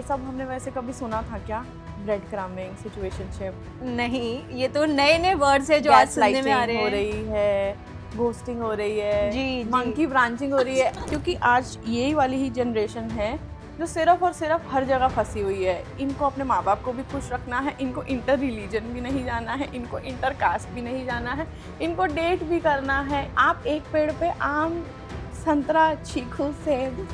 सब हमने वैसे कभी सुना था क्या? ब्रेड क्रम्बिंग, सिचुएशनशिप, नहीं, ये तो नए नए वर्ड्स है जो आज सुनने में आ रहे हो हैं। रही है, घोस्टिंग हो रही है, जी, मंकी ब्रांचिंग हो रही है, क्योंकि आज यही वाली ही जनरेशन है जो सिर्फ और सिर्फ हर जगह फंसी हुई है। इनको अपने माँ बाप को भी खुश रखना है, इनको इंटर रिलीजन भी नहीं जाना है, इनको इंटर कास्ट भी नहीं जाना है, इनको डेट भी करना है। आप एक पेड़ पे आम, संतरा, चीकू, सेब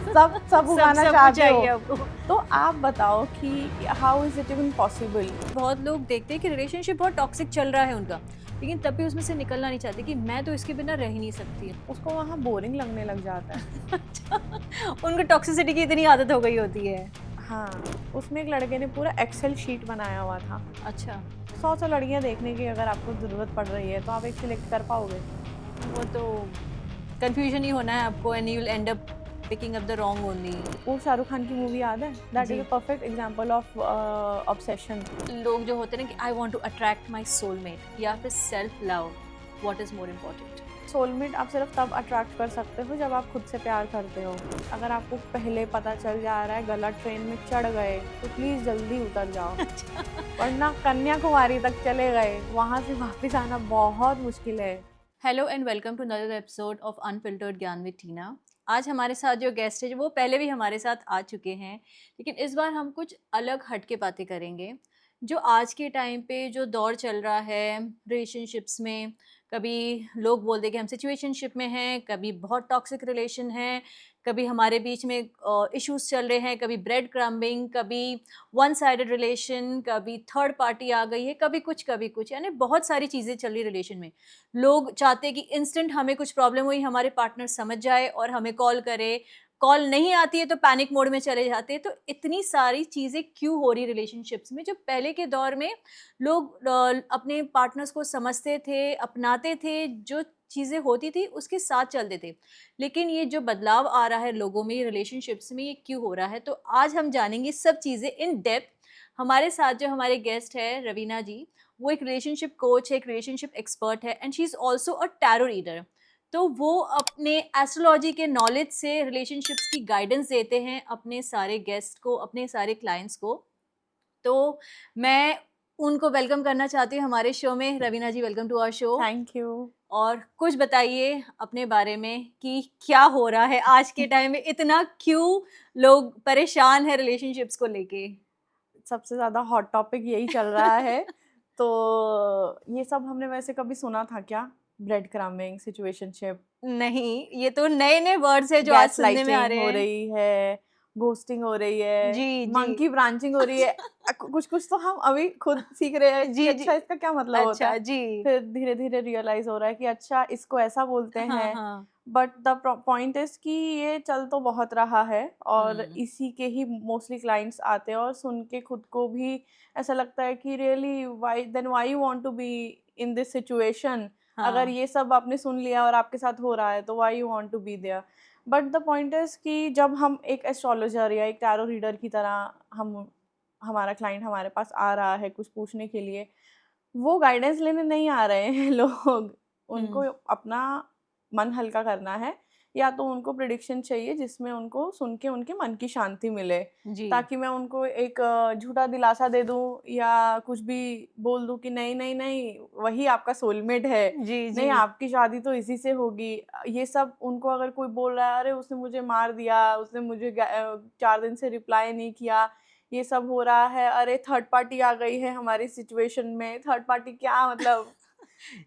सब उगाना चाहते हो, आपको। तो आप बताओ कि how is it even possible? बहुत लोग देखते हैं कि रिलेशनशिप बहुत टॉक्सिक चल रहा है उनका, लेकिन तब भी उसमें से निकलना नहीं चाहते कि मैं तो इसके बिना रह ही नहीं सकती। उसको वहाँ बोरिंग लगने लग जाता है। अच्छा, उनको टॉक्सिसिटी की इतनी आदत हो गई होती है। हाँ, उसमें एक लड़के ने पूरा एक्सेल शीट बनाया हुआ था। अच्छा, 100 लड़कियां देखने की अगर आपको ज़रूरत पड़ रही है तो आप एक सिलेक्ट कर पाओगे? वो तो कंफ्यूजन ही होना है आपको and you will end up picking up the wrong only. वो शाहरुख खान की मूवी याद है? दैट इज जी। A perfect example of obsession. लोग जो होते हैं ना कि I want to attract my soulmate या फिर self love, what is more important? Soulmate आप सिर्फ तब अट्रैक्ट कर सकते हो जब आप खुद से प्यार करते हो। अगर आपको पहले पता चल जा रहा है, गलत ट्रेन में चढ़ गए, तो प्लीज़ जल्दी उतर जाओ। वरना कन्याकुमारी तक चले गए, वहाँ से वापस आना बहुत मुश्किल है। Hello and welcome to another episode of unfiltered Gyan with Tina. आज हमारे साथ जो गेस्ट है वो पहले भी हमारे साथ आ चुके हैं, लेकिन इस बार हम कुछ अलग हट के बातें करेंगे। जो आज के टाइम पे जो दौर चल रहा है रिलेशनशिप्स में, कभी लोग बोलते हैं कि हम सिचुएशनशिप में हैं, कभी बहुत टॉक्सिक रिलेशन है, कभी हमारे बीच में इश्यूज चल रहे हैं, कभी ब्रेड क्रम्बिंग, कभी वन साइडेड रिलेशन, कभी थर्ड पार्टी आ गई है, कभी कुछ, यानी बहुत सारी चीज़ें चल रही रिलेशन में। लोग चाहते हैं कि इंस्टेंट हमें कुछ प्रॉब्लम हुई, हमारे पार्टनर समझ जाए और हमें कॉल करे। कॉल नहीं आती है तो पैनिक मोड में चले जाते हैं। तो इतनी सारी चीज़ें क्यों हो रही रिलेशनशिप्स में? जो पहले के दौर में लोग अपने पार्टनर्स को समझते थे, अपनाते थे, जो चीज़ें होती थी उसके साथ चलते थे। लेकिन ये जो बदलाव आ रहा है लोगों में, रिलेशनशिप्स में, ये क्यों हो रहा है? तो आज हम जानेंगे सब चीज़ें इन डेप्थ। हमारे साथ जो हमारे गेस्ट है रवीना जी, वो एक रिलेशनशिप कोच है, एक रिलेशनशिप एक्सपर्ट है and she is also a tarot reader. तो वो अपने एस्ट्रोलॉजी के नॉलेज से रिलेशनशिप्स की गाइडेंस देते हैं अपने सारे गेस्ट को, अपने सारे क्लाइंट्स को। तो मैं उनको वेलकम करना चाहती हूँ हमारे शो में। Raveena ji, welcome to our show. Thank you. और कुछ बताइए अपने बारे में कि क्या हो रहा है आज के टाइम में, इतना क्यों लोग परेशान है रिलेशनशिप्स को लेके? सबसे ज़्यादा हॉट टॉपिक यही चल रहा है। तो ये सब हमने वैसे कभी सुना था क्या? ब्रेड क्रम्बिंग, सिचुएशनशिप, नहीं, ये तो नए नए वर्ड्स है जो आज सुनने में आ गैसलाइटिंग रहे हो हैं। रही है, घोस्टिंग हो रही है, जी, जी। मंकी ब्रांचिंग हो रही है। कुछ-कुछ तो हम अभी खुद सीख रहे हैं कि जी, जी। अच्छा इसका क्या मतलब होता है। अच्छा, जी। फिर धीरे-धीरे रियलाइज़ हो रहा है कि अच्छा इसको ऐसा बोलते हाँ, हैं। हाँ। बट द पॉइंट इज़ कि ये चल तो बहुत रहा है और हुँ। इसी के ही मोस्टली क्लाइंट्स आते हैं और सुन के खुद को भी ऐसा लगता है कि really why you want to be in this situation? अगर हाँ। ये सब आपने सुन लिया और आपके साथ हो रहा है तो why you want to be there? But the point is कि जब हम एक एस्ट्रोलॉजर या एक टैरो रीडर की तरह हमारा क्लाइंट हमारे पास आ रहा है कुछ पूछने के लिए, वो गाइडेंस लेने नहीं आ रहे हैं लोग। उनको हुँ। अपना मन हल्का करना है या तो उनको प्रिडिक्शन चाहिए जिसमें उनको सुन के उनके मन की शांति मिले, जी। ताकि मैं उनको एक झूठा दिलासा दे दूँ या कुछ भी बोल दूँ कि नहीं, नहीं, नहीं, वही आपका सोलमेट है। जी, जी। नहीं, आपकी शादी तो इसी से होगी। ये सब उनको अगर कोई बोल रहा है, अरे उसने मुझे मार दिया, उसने मुझे 4 दिन से रिप्लाई नहीं किया, ये सब हो रहा है, अरे थर्ड पार्टी आ गई है हमारी सिचुएशन में। थर्ड पार्टी क्या मतलब?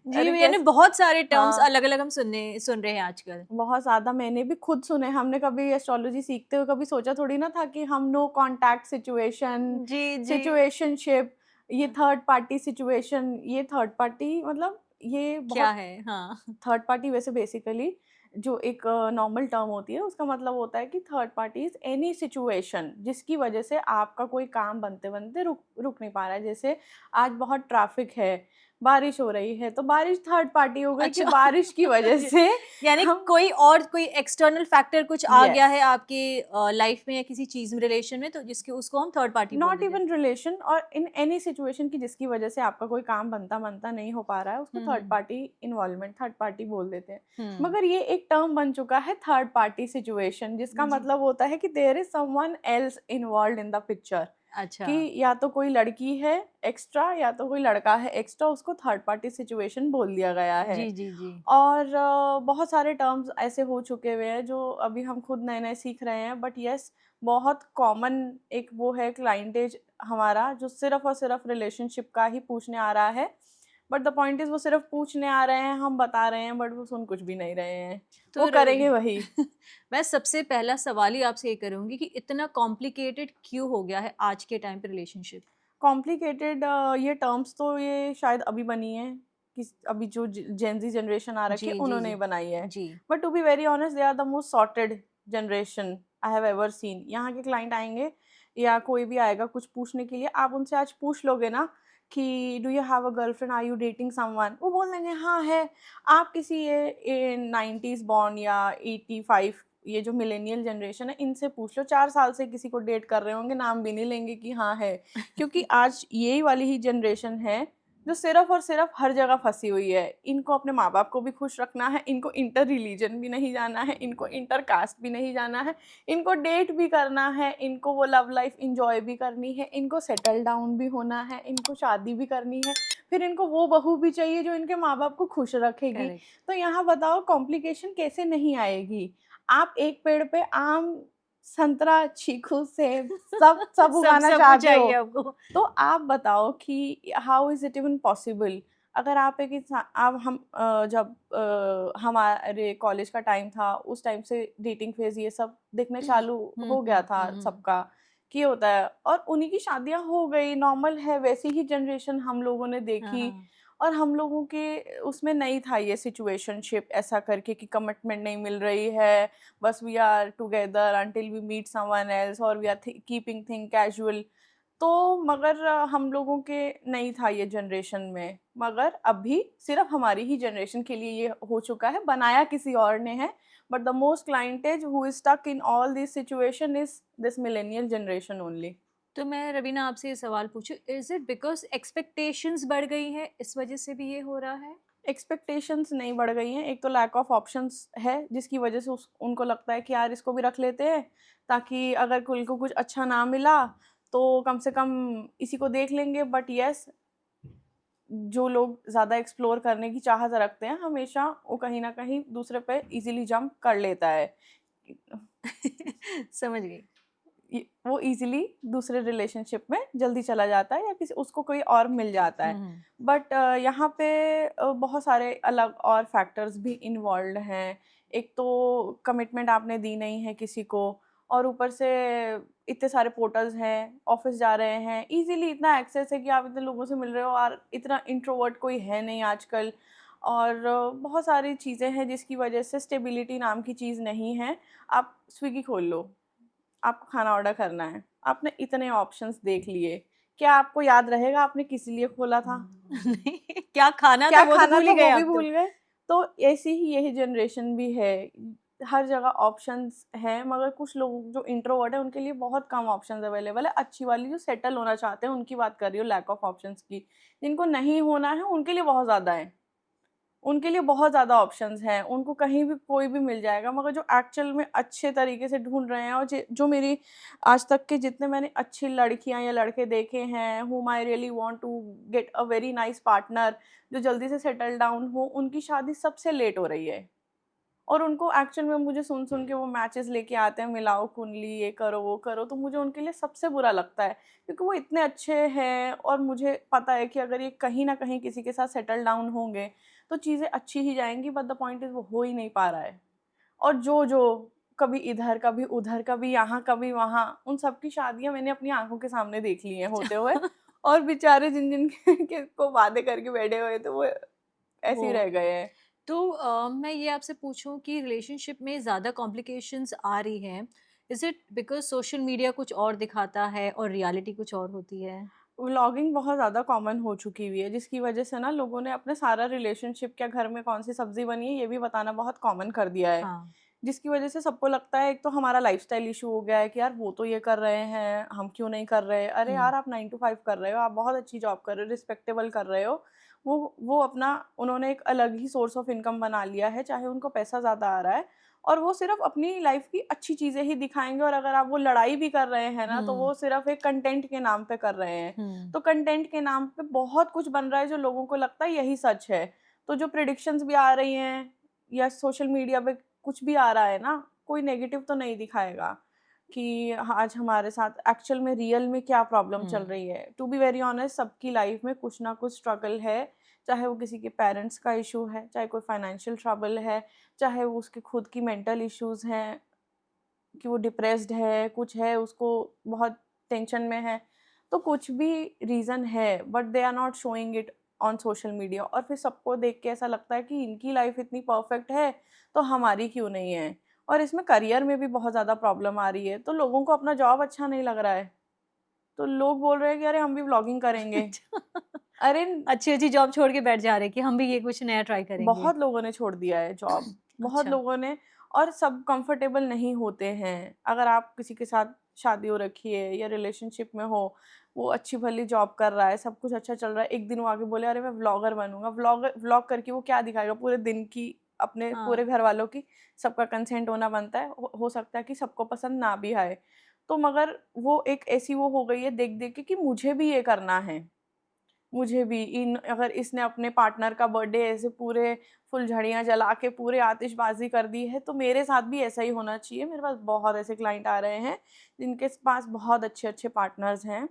जी, अरे यानी कैसे? बहुत सारे टर्म्स हाँ, अलग-अलग हम सुन रहे हैं आजकल। बहुत ज़्यादा मैंने भी खुद सुने। हमने कभी एस्ट्रोलॉजी सीखते हुए कभी सोचा थोड़ी ना था कि हम नो कॉन्टैक्ट सिचुएशन, जी, जी। सिचुएशनशिप, ये हाँ, थर्ड पार्टी सिचुएशन, ये थर्ड पार्टी मतलब ये क्या बहुत। है? हाँ। थर्ड पार्टी वैसे बेसिकली जो एक नॉर्मल टर्म होती है उसका मतलब होता है कि third party is any situation जिसकी वजह से आपका कोई काम बनते-बनते रुक रुक नहीं पा रहा है। जैसे आज बहुत ट्रैफ़िक है, बारिश हो रही है, तो बारिश थर्ड पार्टी हो गई कि अच्छा। बारिश की वजह से यानी हम कोई एक्सटर्नल फैक्टर कुछ आ गया है यस, आपके लाइफ में या किसी चीज में रिलेशन में, तो जिसके उसको हम थर्ड पार्टी बोल नॉट देते हैं। इवन रिलेशन और इन एनी सिचुएशन की जिसकी वजह से आपका कोई काम बनता बनता नहीं हो पा रहा है, उसको थर्ड हम्म पार्टी इन्वॉल्वमेंट, थर्ड पार्टी बोल देते हैं। हम्म मगर ये एक टर्म बन चुका है थर्ड पार्टी सिचुएशन, जिसका जी। मतलब होता है कि there is someone else involved in the picture, अच्छा। कि या तो कोई लड़की है एक्स्ट्रा या तो कोई लड़का है एक्स्ट्रा, उसको थर्ड पार्टी सिचुएशन बोल दिया गया है। जी जी जी। और बहुत सारे टर्म्स ऐसे हो चुके हुए हैं जो अभी हम खुद नए नए सीख रहे हैं, बट यस बहुत कॉमन एक वो है क्लाइंटेज हमारा, जो सिर्फ और सिर्फ रिलेशनशिप का ही पूछने आ रहा है। बट द पॉइंट इज वो सिर्फ पूछने आ रहे हैं, हम बता रहे हैं, बट वो सुन कुछ भी नहीं रहे हैं, तो वो करेंगे वही। मैं सबसे पहला सवाल ही आपसे ये करूंगी कि इतना कॉम्प्लिकेटेड क्यों हो गया है आज के टाइम पे रिलेशनशिप। कॉम्प्लिकेटेड ये टर्म्स तो ये शायद अभी बनी है, कि अभी जो जेनजी जनरेशन आ रखी जी है जी उन्होंने जी ही बनाई है। जी। But to be very honest, they are the most sorted generation I have ever seen. यहाँ के क्लाइंट आएंगे या कोई भी आएगा कुछ पूछने के लिए, आप उनसे आज पूछ लोगे ना कि do you have a girlfriend, are you dating someone, वो बोल देंगे हाँ है। आप किसी ये 90s बॉर्न या 85, ये जो मिलेनियल जनरेशन है, इनसे पूछ लो 4 साल से किसी को डेट कर रहे होंगे, नाम भी नहीं लेंगे कि हाँ है। क्योंकि आज यही वाली ही जनरेशन है जो सिर्फ और सिर्फ हर जगह फंसी हुई है। इनको अपने माँ बाप को भी खुश रखना है, इनको इंटर रिलीजन भी नहीं जाना है, इनको इंटर कास्ट भी नहीं जाना है, इनको डेट भी करना है, इनको वो लव लाइफ इंजॉय भी करनी है, इनको सेटल डाउन भी होना है, इनको शादी भी करनी है, फिर इनको वो बहू भी चाहिए जो इनके माँ बाप को खुश रखेगी। करेक्ट। तो यहाँ बताओ कॉम्प्लिकेशन कैसे नहीं आएगी। आप एक पेड़ पे आम, संतरा, चीकू, सेब सब सब सब उगाना सब कुछ चाहते चाहिए हो, आपको। तो आप बताओ कि how is it even possible. अगर आप एक इंसान, अब हम जब हमारे कॉलेज का टाइम था, उस टाइम से डेटिंग फेज़ ये सब दिखने चालू हो गया था हम्म। सबका, कि ये होता है, और उन्हीं की शादियाँ हो गई, नॉर्मल है। वैसी ही जनरेशन हम लोगों ने हाँ देखी, हाँ। और हम लोगों के उसमें नहीं था ये सिचुएशनशिप ऐसा करके कि कमिटमेंट नहीं मिल रही है, बस we are together until we meet someone else, और we are keeping thing casual. तो मगर हम लोगों के नहीं था ये जनरेशन में, मगर अभी सिर्फ हमारी ही जनरेशन के लिए ये हो चुका है, बनाया किसी और ने है। But the most clientage who is stuck in all this situation is this millennial generation only. तो मैं रवीना आपसे ये सवाल पूछूं, इज इट बिकॉज एक्सपेक्टेशंस बढ़ गई है, इस वजह से भी ये हो रहा है? एक्सपेक्टेशंस नहीं बढ़ गई हैं, एक तो लैक ऑफ ऑप्शंस है, जिसकी वजह से उनको लगता है कि यार इसको भी रख लेते हैं, ताकि अगर कुल को कुछ अच्छा ना मिला तो कम से कम इसी को देख लेंगे। बट यस, जो लोग ज़्यादा एक्सप्लोर करने की चाहत रखते हैं, हमेशा वो कहीं ना कहीं दूसरे पे इजीली जंप कर लेता है। समझ गई। वो इजीली दूसरे रिलेशनशिप में जल्दी चला जाता है, या किसी उसको कोई और मिल जाता है। हम्म। बट यहाँ पे बहुत सारे अलग और फैक्टर्स भी इन्वॉल्व हैं। एक तो कमिटमेंट आपने दी नहीं है किसी को, और ऊपर से इतने सारे पोर्टल्स हैं, ऑफिस जा रहे हैं, इजीली इतना एक्सेस है कि आप इतने लोगों से मिल रहे हो, और इतना इंट्रोवर्ट कोई है नहीं आजकल। और बहुत सारी चीज़ें हैं जिसकी वजह से स्टेबिलिटी नाम की चीज़ नहीं है। आप स्विगी खोल लो, आपको खाना ऑर्डर करना है, आपने इतने ऑप्शंस देख लिए, क्या आपको याद रहेगा आपने किस लिए खोला था? नहीं, क्या खाना था क्या वो तो खाना भूल था ही गए वो भी आप तो। भूल गए। तो ऐसी ही यही जनरेशन भी है, हर जगह ऑप्शंस हैं, मगर कुछ लोग जो इंट्रोवर्ट है उनके लिए बहुत कम ऑप्शंस अवेलेबल है। अच्छी वाली जो सेटल होना चाहते हैं उनकी बात कर रही हूँ, लैक ऑफ ऑप्शंस की। जिनको नहीं होना है उनके लिए बहुत ज़्यादा है, उनके लिए बहुत ज़्यादा ऑप्शंस हैं, उनको कहीं भी कोई भी मिल जाएगा। मगर जो एक्चुअल में अच्छे तरीके से ढूँढ रहे हैं, और जो मेरी आज तक के जितने मैंने अच्छी लड़कियाँ या लड़के देखे हैं, whom I really want to get a very nice partner, जो जल्दी से सेटल डाउन हो, उनकी शादी सबसे लेट हो रही है। और उनको एक्चुअल में मुझे सुन-सुन के वो मैचेज़ लेके आते हैं, मिलाओ कुंडली, ये करो, वो करो, तो मुझे उनके लिए सबसे बुरा लगता है। क्योंकि वो इतने अच्छे हैं, और मुझे पता है कि अगर ये कहीं न कहीं किसी के साथ सेटल डाउन होंगे, तो चीज़ें अच्छी ही जाएँगी, बट द पॉइंट इज़ वो हो ही नहीं पा रहा है। और जो कभी इधर, कभी उधर, कभी यहाँ, कभी वहाँ, उन सब की शादियाँ मैंने अपनी आँखों के सामने देख ली हैं होते हुए, और बेचारे जिन-जिन के को वादे करके बैठे हुए थे, वो ऐसे वो ही रह गए हैं। तो मैं ये आपसे पूछूं कि रिलेशनशिप में ज़्यादा कॉम्प्लिकेशंस आ रही हैं, is it because social media कुछ और दिखाता है और रियलिटी कुछ और होती है? व्लॉगिंग बहुत ज़्यादा कॉमन हो चुकी हुई है, जिसकी वजह से ना लोगों ने अपने सारा रिलेशनशिप, क्या घर में कौन-सी सब्ज़ी बनी है, ये भी बताना बहुत कॉमन कर दिया है। हाँ। जिसकी वजह से सबको लगता है, एक तो हमारा लाइफ़स्टाइल इश्यू हो गया है कि यार वो तो ये कर रहे हैं, हम क्यों नहीं कर रहे? अरे हुँ। यार आप 9 टू 5 कर रहे हो, आप बहुत अच्छी जॉब कर रहे हो, रिस्पेक्टेबल कर रहे हो। वो अपना उन्होंने एक अलग ही सोर्स ऑफ इनकम बना लिया है, चाहे उनको पैसा ज़्यादा आ रहा है और वो सिर्फ़ अपनी लाइफ़ की अच्छी चीज़ें ही दिखाएँगे, और अगर आप वो लड़ाई भी कर रहे हैं ना, तो हुँ, वो सिर्फ़ एक कंटेंट के नाम पे कर रहे हैं। हुँ। तो कंटेंट के नाम पे बहुत कुछ बन रहा है जो लोगों को लगता है यही सच है। तो जो प्रेडिक्शंस भी आ रही हैं या सोशल मीडिया पे कुछ भी आ रहा है ना, कोई नेगेटिव तो नहीं दिखाएगा कि आज हमारे साथ एक्चुअल में रियल में क्या प्रॉब्लम चल हुँ। रही है। टू बी वेरी ऑनेस्ट, सबकी लाइफ में कुछ ना कुछ स्ट्रगल है, चाहे वो किसी के पेरेंट्स का इशू है, चाहे कोई फाइनेंशियल ट्रबल है, चाहे वो उसकी खुद की मेंटल इश्यूज़ हैं कि वो डिप्रेस्ड है, कुछ है उसको बहुत टेंशन में है। तो कुछ भी रीज़न है, but they are not showing it on social media, और फिर सबको देख के ऐसा लगता है कि इनकी लाइफ इतनी परफेक्ट है, तो हमारी क्यों नहीं है? और इसमें करियर में भी बहुत ज़्यादा प्रॉब्लम आ रही है, तो लोगों को अपना जॉब अच्छा नहीं लग रहा है, तो लोग बोल रहे हैं कि अरे हम भी व्लॉगिंग करेंगे। अच्छा। अरे अच्छी-अच्छी जॉब छोड़ के बैठ जा रहे हैं कि हम भी ये कुछ नया ट्राई करेंगे। बहुत लोगों ने छोड़ दिया है जॉब, बहुत अच्छा। लोगों ने, और सब कंफर्टेबल नहीं होते हैं। अगर आप किसी के साथ शादी हो रखी है या रिलेशनशिप में हो, वो अच्छी-भली जॉब कर रहा है, सब कुछ अच्छा चल रहा है, एक दिन वो आके बोले अरे मैं व्लॉगर बनूँगा, व्लॉग करके वो क्या दिखाएगा पूरे दिन की, अपने हाँ। पूरे घरवालों की, सबका कंसेंट होना बनता है, हो सकता है कि सबको पसंद ना भी आए। तो मगर वो एक ऐसी वो हो गई है देख-देख के कि मुझे भी ये करना है। मुझे भी इन अगर इसने अपने पार्टनर का बर्थडे ऐसे पूरे फुलझड़ियाँ जला के पूरे आतिशबाज़ी कर दी है, तो मेरे साथ भी ऐसा ही होना चाहिए। मेरे पास बहुत ऐसे क्लाइंट आ रहे हैं, जिनके पास बहुत अच्छे-अच्छे पार्टनर्स हैं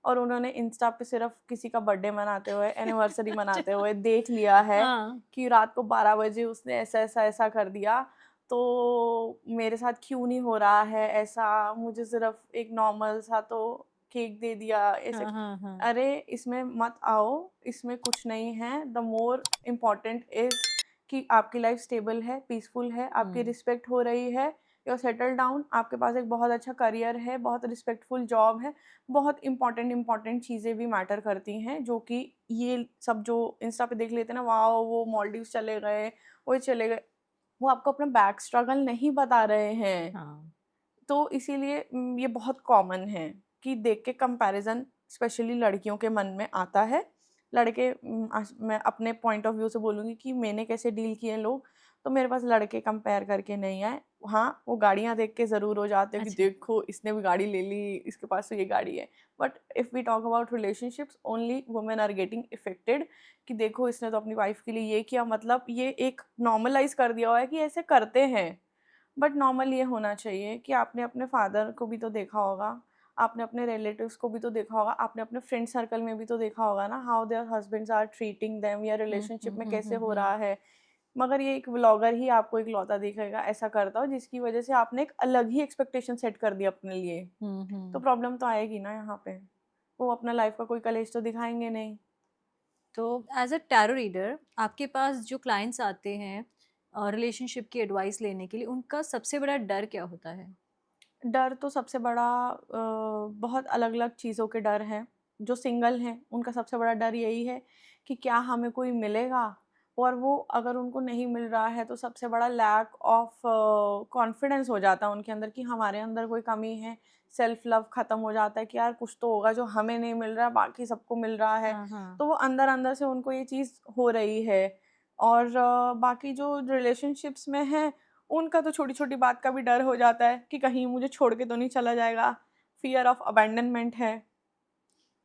और उन्होंने इंस्टा पे सिर्फ़ किसी का बर्थडे मनाते हुए, एनिवर्सरी मनाते अच्छा। हुए देख लिया है हाँ। कि रात को 12 बजे उसने ऐसा-ऐसा कर दिया, तो मेरे साथ क्यों नहीं हो रहा है ऐसा? मुझे सिर्फ़ एक नॉर्मल सा तो केक दे दिया, ऐसे हाँ, हाँ, हाँ। अरे! इसमें मत आओ, इसमें कुछ नहीं है। द मोर इम्पोर्टेंट इज़ कि आपकी लाइफ़ स्टेबल है, पीसफुल है, आपकी हुँ। रिस्पेक्ट हो रही है, यू आर सेटल्ड डाउन, आपके पास एक बहुत अच्छा करियर है, बहुत रिस्पेक्टफुल जॉब है। बहुत इम्पोर्टेंट चीज़ें भी मैटर करती हैं, जो कि ये सब जो इंस्टा पे देख लेते हैं ना, वॉव! वो मालदीव्स चले गए, वो चले गए। वो आपको अपना बैक स्ट्रगल नहीं बता रहे हैं। हाँ। तो इसीलिए ये बहुत कॉमन है कि देख के कंपैरिज़न स्पेशली लड़कियों के मन में आता है। लड़के मैं अपने पॉइंट ऑफ व्यू से बोलूँगी कि मैंने कैसे डील किए हैं लोग, तो मेरे पास लड़के कंपेयर करके नहीं आए। हाँ, वो गाड़ियाँ देख के ज़रूर हो जाते हैं कि अच्छा। देखो इसने भी गाड़ी ले ली, इसके पास तो ये गाड़ी है। But if we talk about relationships, only women are getting affected कि देखो इसने तो अपनी वाइफ़ के लिए ये किया, मतलब ये एक नॉर्मलाइज़ कर दिया हुआ है कि ऐसे करते हैं। बट नॉर्मल ये होना चाहिए कि आपने अपने फादर को भी तो देखा होगा, आपने अपने रिलेटिव्स को भी तो देखा होगा, आपने अपने फ्रेंड सर्कल में भी तो देखा होगा ना, how their husbands are treating them या हुँ, रिलेशनशिप हुँ, में हुँ, कैसे हुँ, हो हुँ। रहा है। मगर ये एक व्लॉगर ही आपको इकलौता दिखेगा ऐसा करता हो, जिसकी वजह से आपने एक अलग ही एक्सपेक्टेशन सेट कर दी अपने लिए। हुँ, तो हुँ। प्रॉब्लम तो आएगी ना यहाँ पे। वो अपना लाइफ का कोई कलेश तो दिखाएँगे नहीं। तो एज़ अ टैरो रीडर आपके पास जो क्लाइंट्स आते हैं रिलेशनशिप की एडवाइस लेने के लिए, उनका सबसे बड़ा डर क्या होता है? डर तो सबसे बड़ा बहुत अलग-अलग चीज़ों के डर हैं। जो सिंगल हैं, उनका सबसे बड़ा डर यही है कि क्या हमें कोई मिलेगा? और वो अगर उनको नहीं मिल रहा है, तो सबसे बड़ा लैक ऑफ कॉन्फिडेंस हो जाता है उनके अंदर कि हमारे अंदर कोई कमी है। सेल्फ लव ख़त्म हो जाता है कि यार कुछ तो होगा जो हमें नहीं मिल रहा, बाकी सबको मिल रहा है। हाँ, हाँ। तो वो अंदर-अंदर से उनको ये चीज़ हो रही है। और बाकी जो रिलेशनशिप्स में हैं, उनका तो छोटी-छोटी बात का भी डर हो जाता है कि कहीं मुझे छोड़ के तो नहीं चला जाएगा, फ़ियर ऑफ अबैंडनमेंट है।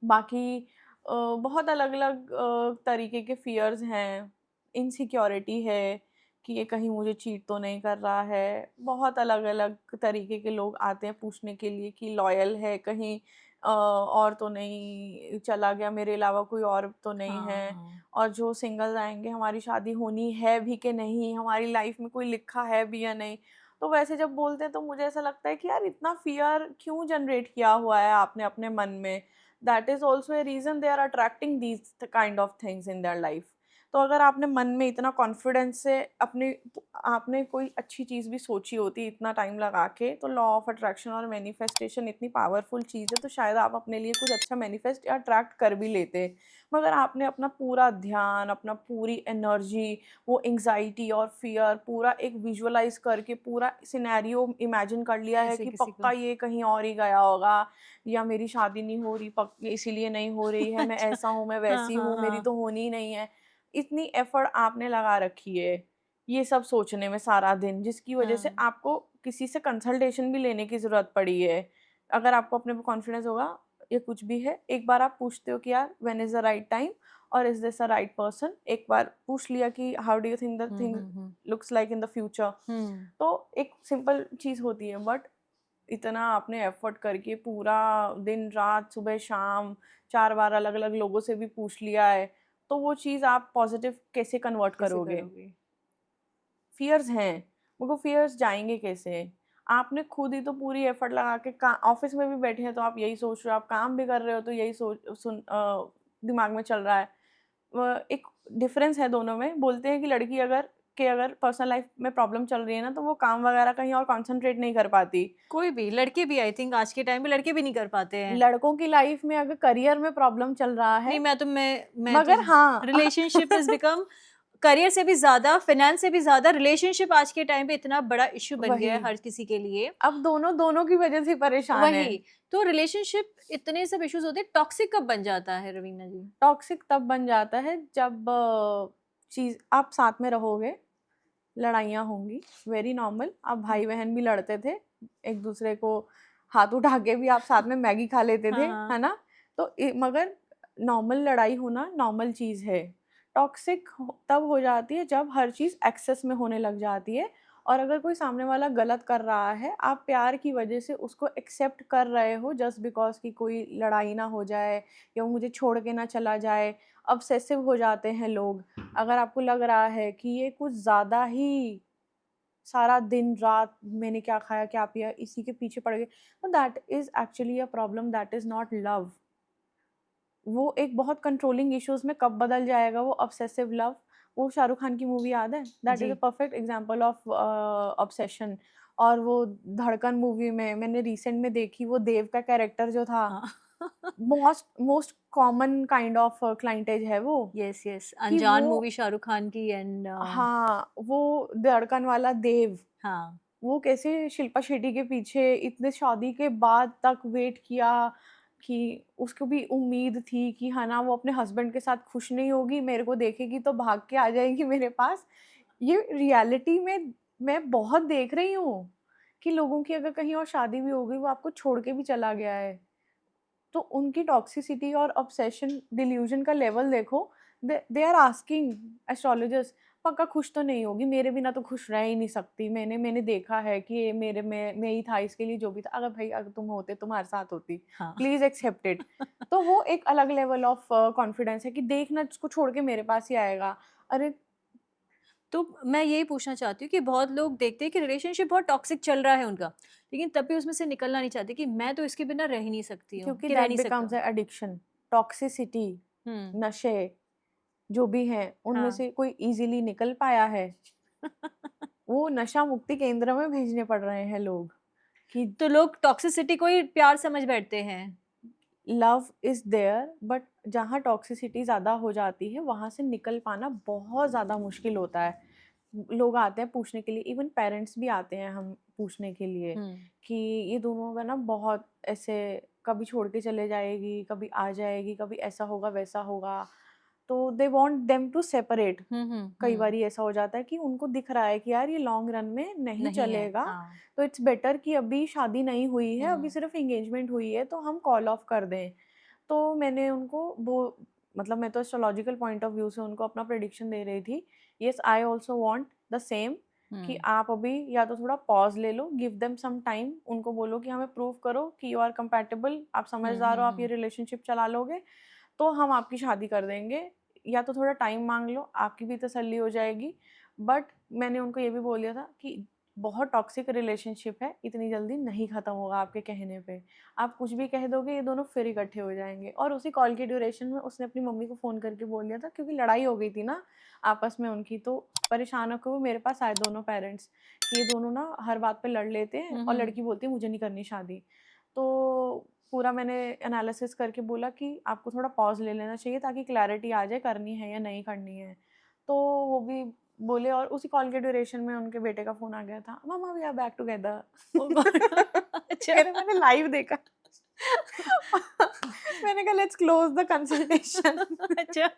बाकी बहुत अलग-अलग तरीके के फ़ियर्स हैं, इनसिक्योरिटी है कि ये कहीं मुझे चीट तो नहीं कर रहा है। बहुत अलग-अलग तरीके के लोग आते हैं पूछने के लिए कि लॉयल है कहीं, और तो नहीं चला गया, मेरे अलावा कोई और तो नहीं हाँ, है। हाँ। और जो सिंगल्स आएँगे, हमारी शादी होनी है भी कि नहीं, हमारी लाइफ़ में कोई लिखा है भी या नहीं। तो वैसे जब बोलते हैं तो मुझे ऐसा लगता है कि यार इतना फ़ियर क्यों जनरेट किया हुआ है आपने अपने मन में? That is also a reason they are attracting these kind of things in their life. तो अगर आपने मन में इतना कॉन्फिडेंस से अपने आपने कोई अच्छी चीज़ भी सोची होती इतना टाइम लगा के, तो लॉ ऑफ अट्रैक्शन और मैनिफेस्टेशन इतनी पावरफुल चीज़ है, तो शायद आप अपने लिए कुछ अच्छा मैनिफेस्ट या अट्रैक्ट कर भी लेते। मगर आपने अपना पूरा ध्यान, अपना पूरी एनर्जी, वो एंग्जाइटी और फियर पूरा एक विजुअलाइज करके पूरा सिनेरियो इमेजिन कर लिया है ऐसे कि किसी पक्का को ये कहीं और ही गया होगा, या मेरी शादी नहीं हो रही इसीलिए नहीं हो रही है, मैं अच्छा। ऐसा हूँ, मैं हाँ, वैसी हाँ, हूँ, मेरी हाँ। तो होनी ही नहीं है। इतनी एफर्ट आपने लगा रखी है ये सब सोचने में सारा दिन, जिसकी वजह से हाँ। आपको किसी से कंसल्टेशन भी लेने की ज़रूरत पड़ी है। अगर आपको अपने पे कॉन्फिडेंस होगा या कुछ भी है, एक बार आप पूछते हो कि यार when is the right time और is this a right person? एक बार पूछ लिया कि how do you think the thing hmm. Looks like in the future? Hmm. तो एक सिंपल चीज़ होती है, बट इतना आपने एफर्ट करके पूरा दिन रात सुबह शाम 4 बार अलग-अलग लोगों से भी पूछ लिया है, तो वो चीज़ आप पॉज़िटिव कैसे कन्वर्ट कैसे करोगे? करोगे? फ़ियर्स हैं, वो फ़ियर्स जाएँगे कैसे? आपने खुद ही तो पूरी एफर्ट लगा के का ऑफ़िस में भी बैठे हैं तो आप यही सोच रहे हो, आप काम भी कर रहे हो तो यही दिमाग में चल रहा है। एक डिफ़रेंस है दोनों में, बोलते हैं कि लड़की अगर पर्सनल लाइफ़ में प्रॉब्लम चल रही है ना, तो वो काम वगैरह कहीं और कॉन्संट्रेट नहीं कर पाती। कोई भी, लड़के भी आई थिंक आज के टाइम में लड़के भी नहीं कर पाते हैं। लड़कों की लाइफ़ में अगर करियर में प्रॉब्लम चल रहा नहीं, है, मैं तो मगर हाँ रिलेशनशिप इज़ बिकम करियर से भी ज़्यादा, फाइनेंस से भी ज़्यादा रिलेशनशिप आज के टाइम पे इतना बड़ा इश्यू बन गया है वही, हर किसी के लिए। अब दोनों दोनों की वजह से परेशान हैं। वही, तो रिलेशनशिप इतने सब इश्यूज़ होते हैं, टॉक्सिक कब बन जाता है रवीना जी? टॉक्सिक तब बन जाता है जब चीज़ आप साथ में रहोगे, लड़ाइयाँ होंगी, वेरी नॉर्मल। आप भाई-बहन भी लड़ते थे, एक-दूसरे को हाथ उठा के भी आप साथ में मैगी खा लेते थे, हाँ, है हाँ। ना? तो मगर नॉर्मल लड़ाई होना नॉर्मल चीज़ है। टॉक्सिक तब हो जाती है जब हर चीज़ एक्सेस में होने लग जाती है, और अगर कोई सामने वाला गलत कर रहा है, आप प्यार की वजह से उसको एक्सेप्ट कर रहे हो जस्ट बिकॉज़ कि कोई लड़ाई ना हो जाए या वो मुझे छोड़ के ना चला जाए। ऑब्सेसिव हो जाते हैं लोग। अगर आपको लग रहा है कि ये कुछ ज़्यादा ही सारा दिन रात मैंने क्या खाया, क्या पिया, इसी के पीछे पड़ गए, तो that is actually a problem, that is not love. वो एक बहुत कंट्रोलिंग इश्यूज़ में कब बदल जाएगा वो ऑब्सेसिव लव। वो शाहरुख खान की मूवी याद है? दैट इज़ अ जी। Perfect example of obsession. और वो धड़कन मूवी में मैंने रिसेंट में देखी, वो देव का कैरेक्टर जो था, हाँ। Most most common kind of clientage है वो, यस, यस। कि अनजान वो मूवी शाहरुख खान की एंड हाँ, वो धड़कन वाला देव, हाँ। वो कैसे शिल्पा शेट्टी के पीछे इतने शादी के बाद तक वेट किया, कि उसको भी उम्मीद थी कि है ना वो अपने हस्बैंड के साथ खुश नहीं होगी, मेरे को देखेगी तो भाग के आ जाएगी मेरे पास। ये रियलिटी में मैं बहुत देख रही हूँ कि लोगों की अगर कहीं और शादी भी हो गई, वो आपको छोड़ के भी चला गया है। तो उनकी टॉक्सिसिटी और ऑब्सेशन डिल्यूजन का लेवल देखो। दे आर आस्किंग एस्ट्रोलॉजर्स, पक्का खुश तो नहीं होगी, मेरे बिना तो खुश रह ही नहीं सकती, मैंने मैंने देखा है कि ये मेरे में ही था, इसके लिए जो भी था, अगर भाई अगर तुम होते तुम्हारे साथ होती, हाँ। Please accept it. तो वो एक अलग लेवल ऑफ कॉन्फिडेंस है कि देखना इसको छोड़ के मेरे पास ही आएगा। अरे तो मैं यही पूछना चाहती हूँ कि बहुत लोग देखते हैं कि रिलेशनशिप बहुत टॉक्सिक चल रहा है उनका, लेकिन तब भी उसमें से निकलना नहीं चाहते कि मैं तो इसके बिना रह ही नहीं सकती हूँ, क्योंकि कि रह दैट नहीं बिकम्स सकता। अ एडिक्शन, टॉक्सिसिटी, हुँ। नशे जो भी हैं उनमें हाँ। से कोई इजीली निकल पाया है? वो नशा मुक्ति केंद्र में भेजने पड़ रहे हैं लोग कि तो लोग टॉक्सिसिटी को ही प्यार समझ बैठते हैं। लव इज़ देयर, बट जहाँ टॉक्सिसिटी ज़्यादा हो जाती है वहाँ से निकल पाना बहुत ज़्यादा मुश्किल होता है। लोग आते हैं पूछने के लिए, इवन पेरेंट्स भी आते हैं हम पूछने के लिए हुँ। कि ये दोनों का ना बहुत ऐसे कभी छोड़ के चले जाएगी, कभी आ जाएगी, कभी ऐसा होगा वैसा होगा, तो they want them to separate. Hmm, hmm, कई हुँ। बारी ऐसा हो जाता है कि उनको दिख रहा है कि यार ये लॉन्ग रन में नहीं नहीं है, चलेगा, हाँ। तो इट्स बेटर कि अभी शादी नहीं हुई है, अभी हुँ। सिर्फ एंगेजमेंट हुई है, तो हम कॉल ऑफ कर दें। तो मैंने उनको वो मतलब मैं तो एस्ट्रोलॉजिकल पॉइंट ऑफ व्यू से उनको अपना प्रेडिक्शन दे रही थी। Yes, I also want the same, कि हुँ। आप अभी या तो थोड़ा पॉज़ ले लो, गिव देम सम टाइम, उनको बोलो कि हमें प्रूव करो कि यू आर कंपैटिबल, आप हुँ, समझदार हुँ, हो, आप ये हुँ। रिलेशनशिप चला लोगे, तो हम आपकी शादी कर देंगे, या तो थोड़ा टाइम माँग लो, आपकी भी तसल्ली हो जाएगी। बट मैंने उनको ये भी बोल दिया था कि बहुत टॉक्सिक रिलेशनशिप है, इतनी जल्दी नहीं ख़त्म होगा आपके कहने पे। आप कुछ भी कह दोगे, ये दोनों फिर इकट्ठे हो जाएँगे। और उसी कॉल के ड्यूरेशन में उसने अपनी मम्मी को फ़ोन करके बोल दिया था, क्योंकि लड़ाई हो गई थी ना आपस में उनकी, तो परेशान होके वो मेरे पास आए दोनों पेरेंट्स, कि ये दोनों ना हर बात पे लड़ लेते हैं और लड़की बोलती है मुझे नहीं करनी शादी। तो पूरा मैंने एनालिसिस करके बोला कि आपको थोड़ा पॉज़ ले लेना चाहिए ताकि क्लैरिटी आ जाए करनी है या नहीं करनी है। तो वो भी बोले, और उसी कॉल के ड्यूरेशन में उनके बेटे का फ़ोन आ गया था, मम्मा we are back together. Oh God! अच्छा। मैंने लाइव देखा। मैंने कहा लेट्स क्लोज़ द कंसल्टेशन। अच्छा।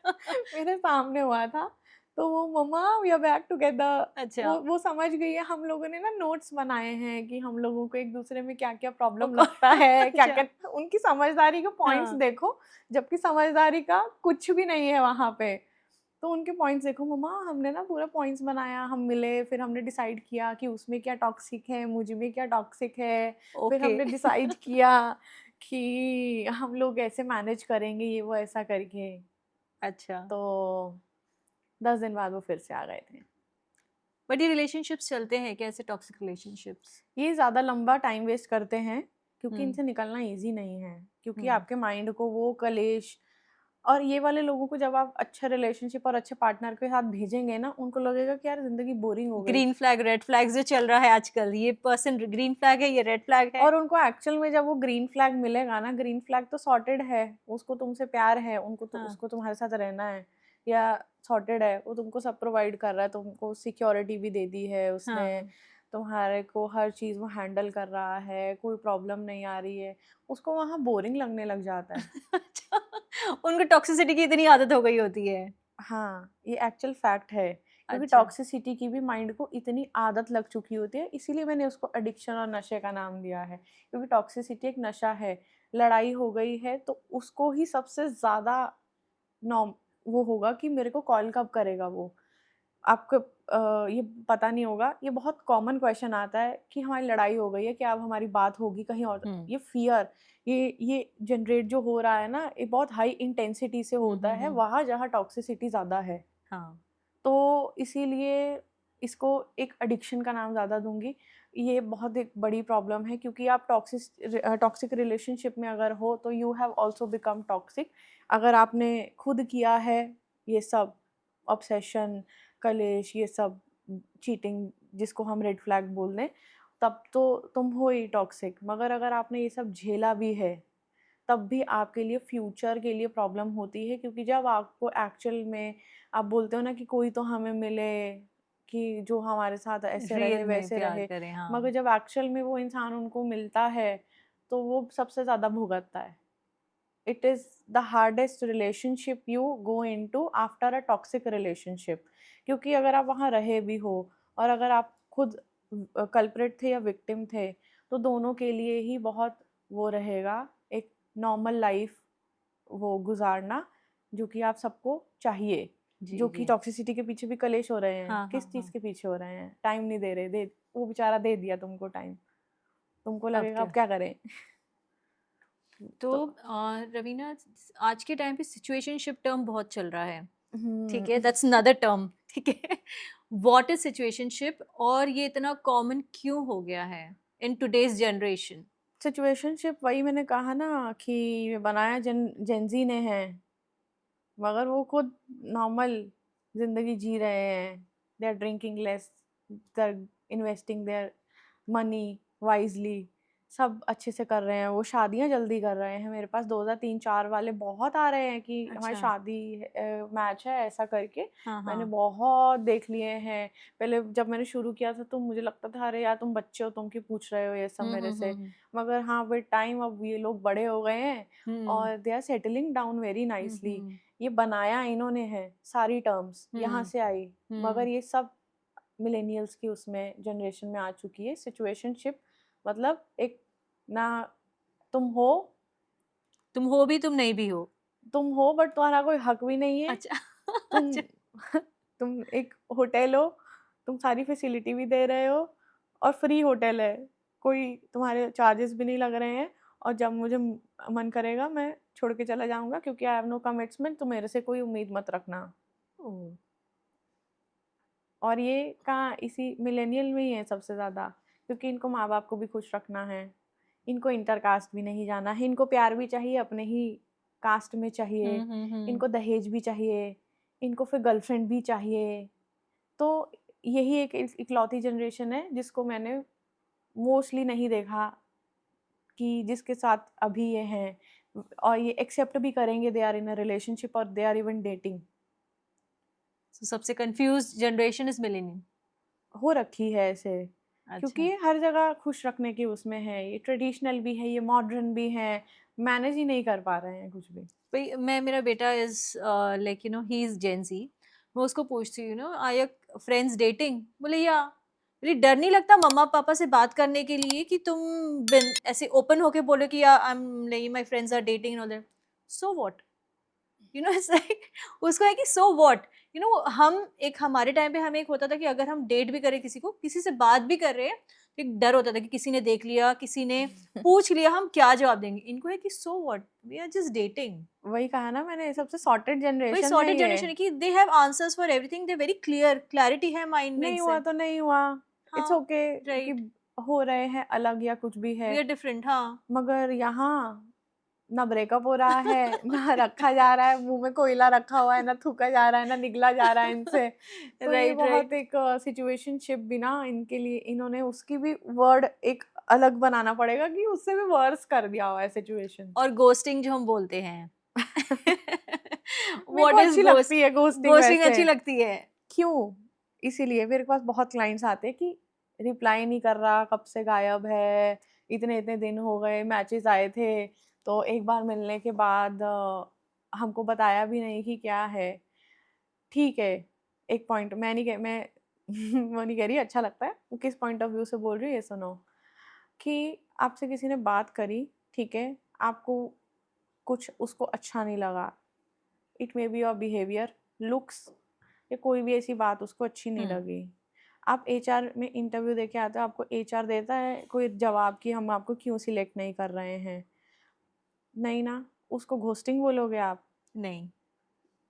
मेरे सामने हुआ था। तो वो मम्मा वी आर बैक टुगेदर, अच्छा। वो समझ गई है। हम लोगों ने ना नोट्स बनाए हैं कि हम लोगों को एक-दूसरे में क्या-क्या ओह प्रॉब्लम गॉड! लगता है, अच्छा। क्या-क्या उनकी समझदारी के पॉइंट्स हाँ। देखो, जबकि समझदारी का कुछ भी नहीं है वहाँ पे। तो उनके पॉइंट्स देखो, मम्मा हमने ना पूरा पॉइंट्स बनाया, हम मिले, फिर हमने डिसाइड किया कि उसमें क्या टॉक्सिक है, मुझ में क्या टॉक्सिक है। फिर ओके। हमने डिसाइड किया कि हम लोग ऐसे मैनेज करेंगे, ये वो ऐसा करके। अच्छा। तो 10 दिन बाद वो फिर से आ गए थे। बट ये रिलेशनशिप्स चलते हैं क्या, ऐसे टॉक्सिक रिलेशनशिप्स? ये ज़्यादा लंबा टाइम वेस्ट करते हैं, क्योंकि हुँ, इनसे निकलना ईज़ी नहीं है, क्योंकि हुँ। आपके माइंड को वो कलेश, और ये वाले लोगों को जब आप अच्छे रिलेशनशिप और अच्छे पार्टनर के साथ भेजेंगे ना, उनको लगेगा कि यार ज़िंदगी बोरिंग हो गई। ग्रीन फ्लैग, रेड फ्लैग जो चल रहा है आजकल, ये पर्सन ग्रीन फ्लैग है, ये रेड फ्लैग है। और उनको एक्चुअल में जब वो ग्रीन फ्लैग मिलेगा ना, ग्रीन फ्लैग तो सॉर्टेड है, उसको तुमसे प्यार है, उनको तो हाँ, उसको तुम्हारे साथ रहना है, या सॉर्टेड है, वो तुमको सब प्रोवाइड कर रहा है, तुमको सिक्योरिटी भी दे दी है उसने, हाँ। तुम्हारे को हर चीज़ वो हैंडल कर रहा है, कोई प्रॉब्लम नहीं आ रही है, उसको वहाँ बोरिंग लगने लग जाता है। अच्छा, उनको टॉक्सिसिटी की इतनी आदत हो गई होती है। हाँ, ये एक्चुअल फैक्ट है, क्योंकि अच्छा। टॉक्सिसिटी की भी माइंड को इतनी आदत लग चुकी होती है, इसीलिए मैंने उसको एडिक्शन और नशे का नाम दिया है, क्योंकि टॉक्सिसिटी एक नशा है। लड़ाई हो गई है तो उसको ही सबसे ज़्यादा नॉम वो होगा कि मेरे को कॉल कब करेगा वो। आपको ये पता नहीं होगा, ये बहुत कॉमन क्वेश्चन आता है कि हमारी लड़ाई हो गई है, क्या अब हमारी बात होगी कहीं और? हुँ। ये फ़ियर, ये जनरेट जो हो रहा है ना, ये बहुत हाई इंटेंसिटी से हुँ, होता हुँ, है, हुँ। वहाँ जहाँ टॉक्सिसिटी ज़्यादा है। हाँ। तो इसीलिए इसको एक एडिक्शन का नाम ज़्यादा दूँगी। ये बहुत एक बड़ी प्रॉब्लम है, क्योंकि आप टॉक्सिक रिलेशनशिप में अगर हो तो you have also become toxic. अगर आपने खुद किया है ये सब ऑब्सेशन, कलेश, ये सब चीटिंग जिसको हम रेड फ्लैग बोल दें, तब तो तुम हो ही टॉक्सिक। मगर अगर आपने ये सब झेला भी है, तब भी आपके लिए फ्यूचर के लिए प्रॉब्लम होती है, क्योंकि जब आपको एक्चुअल में आप बोलते हो ना कि कोई तो हमें मिले कि जो हमारे साथ ऐसे रहे रियल में वैसे प्यार रहे, करें, मगर हाँ। जब एक्चुअल में वो इंसान उनको मिलता है तो वो सबसे ज़्यादा भुगतता है। It is the hardest relationship you go into after a toxic relationship, क्योंकि अगर आप वहाँ रहे भी हो और अगर आप खुद कल्प्रिट थे या विक्टिम थे, तो दोनों के लिए ही बहुत वो रहेगा, एक नॉर्मल लाइफ वो गुज़ारना, जो कि आप सबको चाहिए। जी, जो कि जी। टॉक्सिसिटी के पीछे भी कलेश हो रहे हैं, हाँ, हाँ, किस चीज़ हाँ। के पीछे हो रहे हैं? टाइम नहीं दे रहे, दे वो बेचारा दे दिया तुमको टाइम, तुमको अब लगेगा क्या? अब क्या करें? तो तो रवीना, आज के टाइम पे सिचुएशनशिप टर्म बहुत चल रहा है, ठीक है? हुँ। दैट्स अनदर टर्म, ठीक है? व्हाट इज़ सिचुएशनशिप और ये इतना कॉमन क्यों हो गया है इन टुडेज़ जनरेशन? सिचुएशनशिप वही मैंने कहा ना कि बनाया जेनज़ी ने है, मगर वो खुद नॉर्मल ज़िंदगी जी रहे हैं। They are drinking less, they are investing their money wisely, सब अच्छे से कर रहे हैं। वो शादियाँ जल्दी कर रहे हैं। मेरे पास 2003, 4 वाले बहुत आ रहे हैं कि हमारी अच्छा। शादी मैच है ऐसा करके। हाँ, मैंने हाँ। बहुत देख लिए हैं। पहले जब मैंने शुरू किया था तो मुझे लगता था अरे यार तुम बच्चे हो, तुम क्यों पूछ रहे हो ये सब हुँ, मेरे हुँ, हुँ, से। हुँ। मगर हाँ, विद टाइम अब ये लोग बड़े हो गए हैं हुँ, और they are settling down very hmm, nicely. हुँ, ये बनाया इन्होंने है, सारी टर्म्स यहाँ हुँ, से आई, हुँ। मगर ये सब मिलेनियल्स की उसमें जनरेशन में आ चुकी है। सिचुएशनशिप मतलब एक ना, तुम हो तुम हो भी, तुम नहीं भी हो। बट तुम्हारा कोई हक भी नहीं है। अच्छा। तुम अच्छा। तुम एक होटल हो, तुम सारी फैसिलिटी भी दे रहे हो और फ्री होटल है, कोई तुम्हारे चार्जेस भी नहीं लग रहे हैं, और जब मुझे मन करेगा मैं छोड़ के चला जाऊँगा, क्योंकि आई हैव नो कमिटमेंट, तो मेरे से कोई उम्मीद मत रखना। ओह! और ये कहाँ इसी मिलेनियल में ही है सबसे ज़्यादा, क्योंकि इनको माँ बाप को भी खुश रखना है, इनको इंटर कास्ट भी नहीं जाना है, इनको प्यार भी चाहिए अपने ही कास्ट में चाहिए, इनको दहेज भी चाहिए, इनको फिर गर्लफ्रेंड भी चाहिए। तो यही एक इकलौती जनरेशन है जिसको मैंने मोस्टली नहीं देखा कि जिसके साथ अभी ये हैं और ये एक्सेप्ट भी करेंगे they are in a relationship और they are even dating. So, सबसे कंफ्यूज जनरेशन इज मिलेनियम। हो रखी है ऐसे, क्योंकि अच्छा। ये हर जगह खुश रखने की उसमें है, ये ट्रेडिशनल भी है, ये मॉडर्न भी है, मैनेज ही नहीं कर पा रहे हैं कुछ भी। भाई मैं, मेरा बेटा is like you know he is Gen Z. मैं उसको पूछती हूँ, you know are your friends dating? बोले या। बोले डर नहीं लगता मम्मा पापा से बात करने के लिए कि तुम ऐसे ओपन होके बोलो कि या आई एम नहीं, my friends are dating and all that. So what, you know it's like उसको है कि सो व्हाट, यू नो हम एक हमारे टाइम पे हमें एक होता था कि अगर हम डेट भी करें किसी को, किसी से बात भी कर रहे हैं, तो एक डर होता था कि किसी ने देख लिया, किसी ने पूछ लिया, हम क्या जवाब देंगे। इनको है कि so what, we are just dating. वही कहा ना मैंने, सबसे सॉर्टेड वही जनरेशन है सॉर्टेड ये। जनरेशन है कि they have answers for everything, they very clear, clarity है माइंड में नहीं हुआ इनसे। तो नहीं हुआ, इट्स हाँ, ओके कि राइट, हो रहे हैं अलग या कुछ भी है, वी आर डिफरेंट। हाँ। मगर यहाँ ना ब्रेकअप हो रहा है ना रखा जा रहा है, मुंह में कोयला रखा हुआ है, ना थूका जा रहा है, ना निगला जा रहा है इनसे। तो ये राइट, बहुत राइट। एक सिचुएशनशिप भी ना इनके लिए, इन्होंने उसकी भी वर्ड एक अलग बनाना पड़ेगा कि उससे भी वर्स कर दिया हुआ है सिचुएशन। और गोस्टिंग जो हम बोलते हैं मेरे को व्हाट इज अच्छी गोस्ट? लगती है घोस्टिंग गोस्टिंग वैसे। अच्छी लगती है। क्यों? इसीलिए मेरे पास बहुत क्लाइंट्स आते हैं कि रिप्लाई नहीं कर रहा, कब से गायब है, इतने-इतने दिन हो गए, मैचेस आए थे, तो एक बार मिलने के बाद हमको बताया भी नहीं कि क्या है। ठीक है, एक पॉइंट मैं नहीं कह मैं वो नहीं कह रही अच्छा लगता है, वो किस पॉइंट ऑफ व्यू से बोल रही हूँ ये सुनो, कि आपसे किसी ने बात करी, ठीक है, आपको कुछ उसको अच्छा नहीं लगा, it may be your behaviour, looks या कोई भी ऐसी बात उसको अच्छी नहीं लगी। आप एचआर में इंटरव्यू देके आते हो, आपको एचआर देता है कोई जवाब कि हम आपको क्यों सिलेक्ट नहीं कर रहे हैं? नहीं ना, उसको घोस्टिंग बोलोगे आप। नहीं।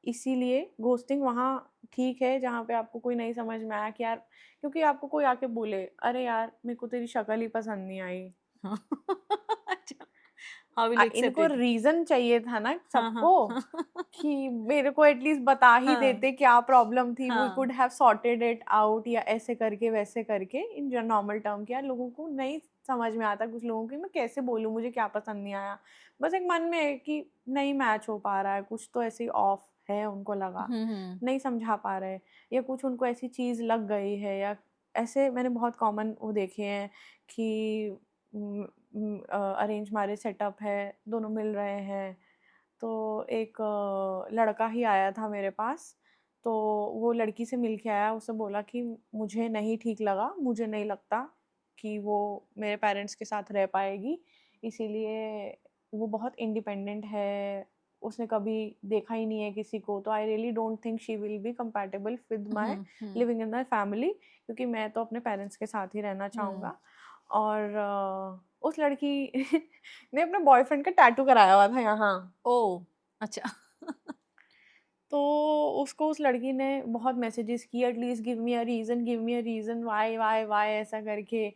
इसीलिए घोस्टिंग वहाँ ठीक है जहाँ पे आपको कोई नहीं समझ में आया कि यार, क्योंकि आपको कोई आके बोले, "अरे यार, मेरे को तेरी शक्ल ही पसंद नहीं आई।" अच्छा, हाउ विल एक्सेप्ट इनको इट? रीज़न चाहिए था ना हाँ, सबको, हाँ। कि मेरे को एटलीस्ट बता ही हाँ, देते क्या प्रॉब्लम थी, वी हाँ। Could have sorted it out, या ऐसे करके वैसे करके इन जो नॉर्मल टर्म के। यार लोगों को नहीं समझ में आता कुछ लोगों की, मैं कैसे बोलूँ मुझे क्या पसंद नहीं आया, बस एक मन में है कि नहीं मैच हो पा रहा है, कुछ तो ऐसे ऑफ है उनको लगा, नहीं समझा पा रहे, या कुछ उनको ऐसी चीज़ लग गई है, या ऐसे मैंने बहुत कॉमन वो देखे हैं कि अरेंज मैरिज सेटअप है, दोनों मिल रहे हैं, तो एक लड़का ही आया था मेरे पास, तो वो लड़की से मिल के आया, उससे बोला कि मुझे नहीं ठीक लगा, मुझे नहीं लगता कि वो मेरे पेरेंट्स के साथ रह पाएगी, इसीलिए वो बहुत इंडिपेंडेंट है, उसने कभी देखा ही नहीं है किसी को, तो आई really don't think she will be compatible with my living in my family, क्योंकि मैं तो अपने पेरेंट्स के साथ ही रहना चाहूँगा। और उस लड़की ने अपने बॉयफ्रेंड का टैटू कराया हुआ था यहाँ। ओह! अच्छा। तो उसको उस लड़की ने बहुत मैसेजेस किए, at least give me a reason why why why ऐसा करके।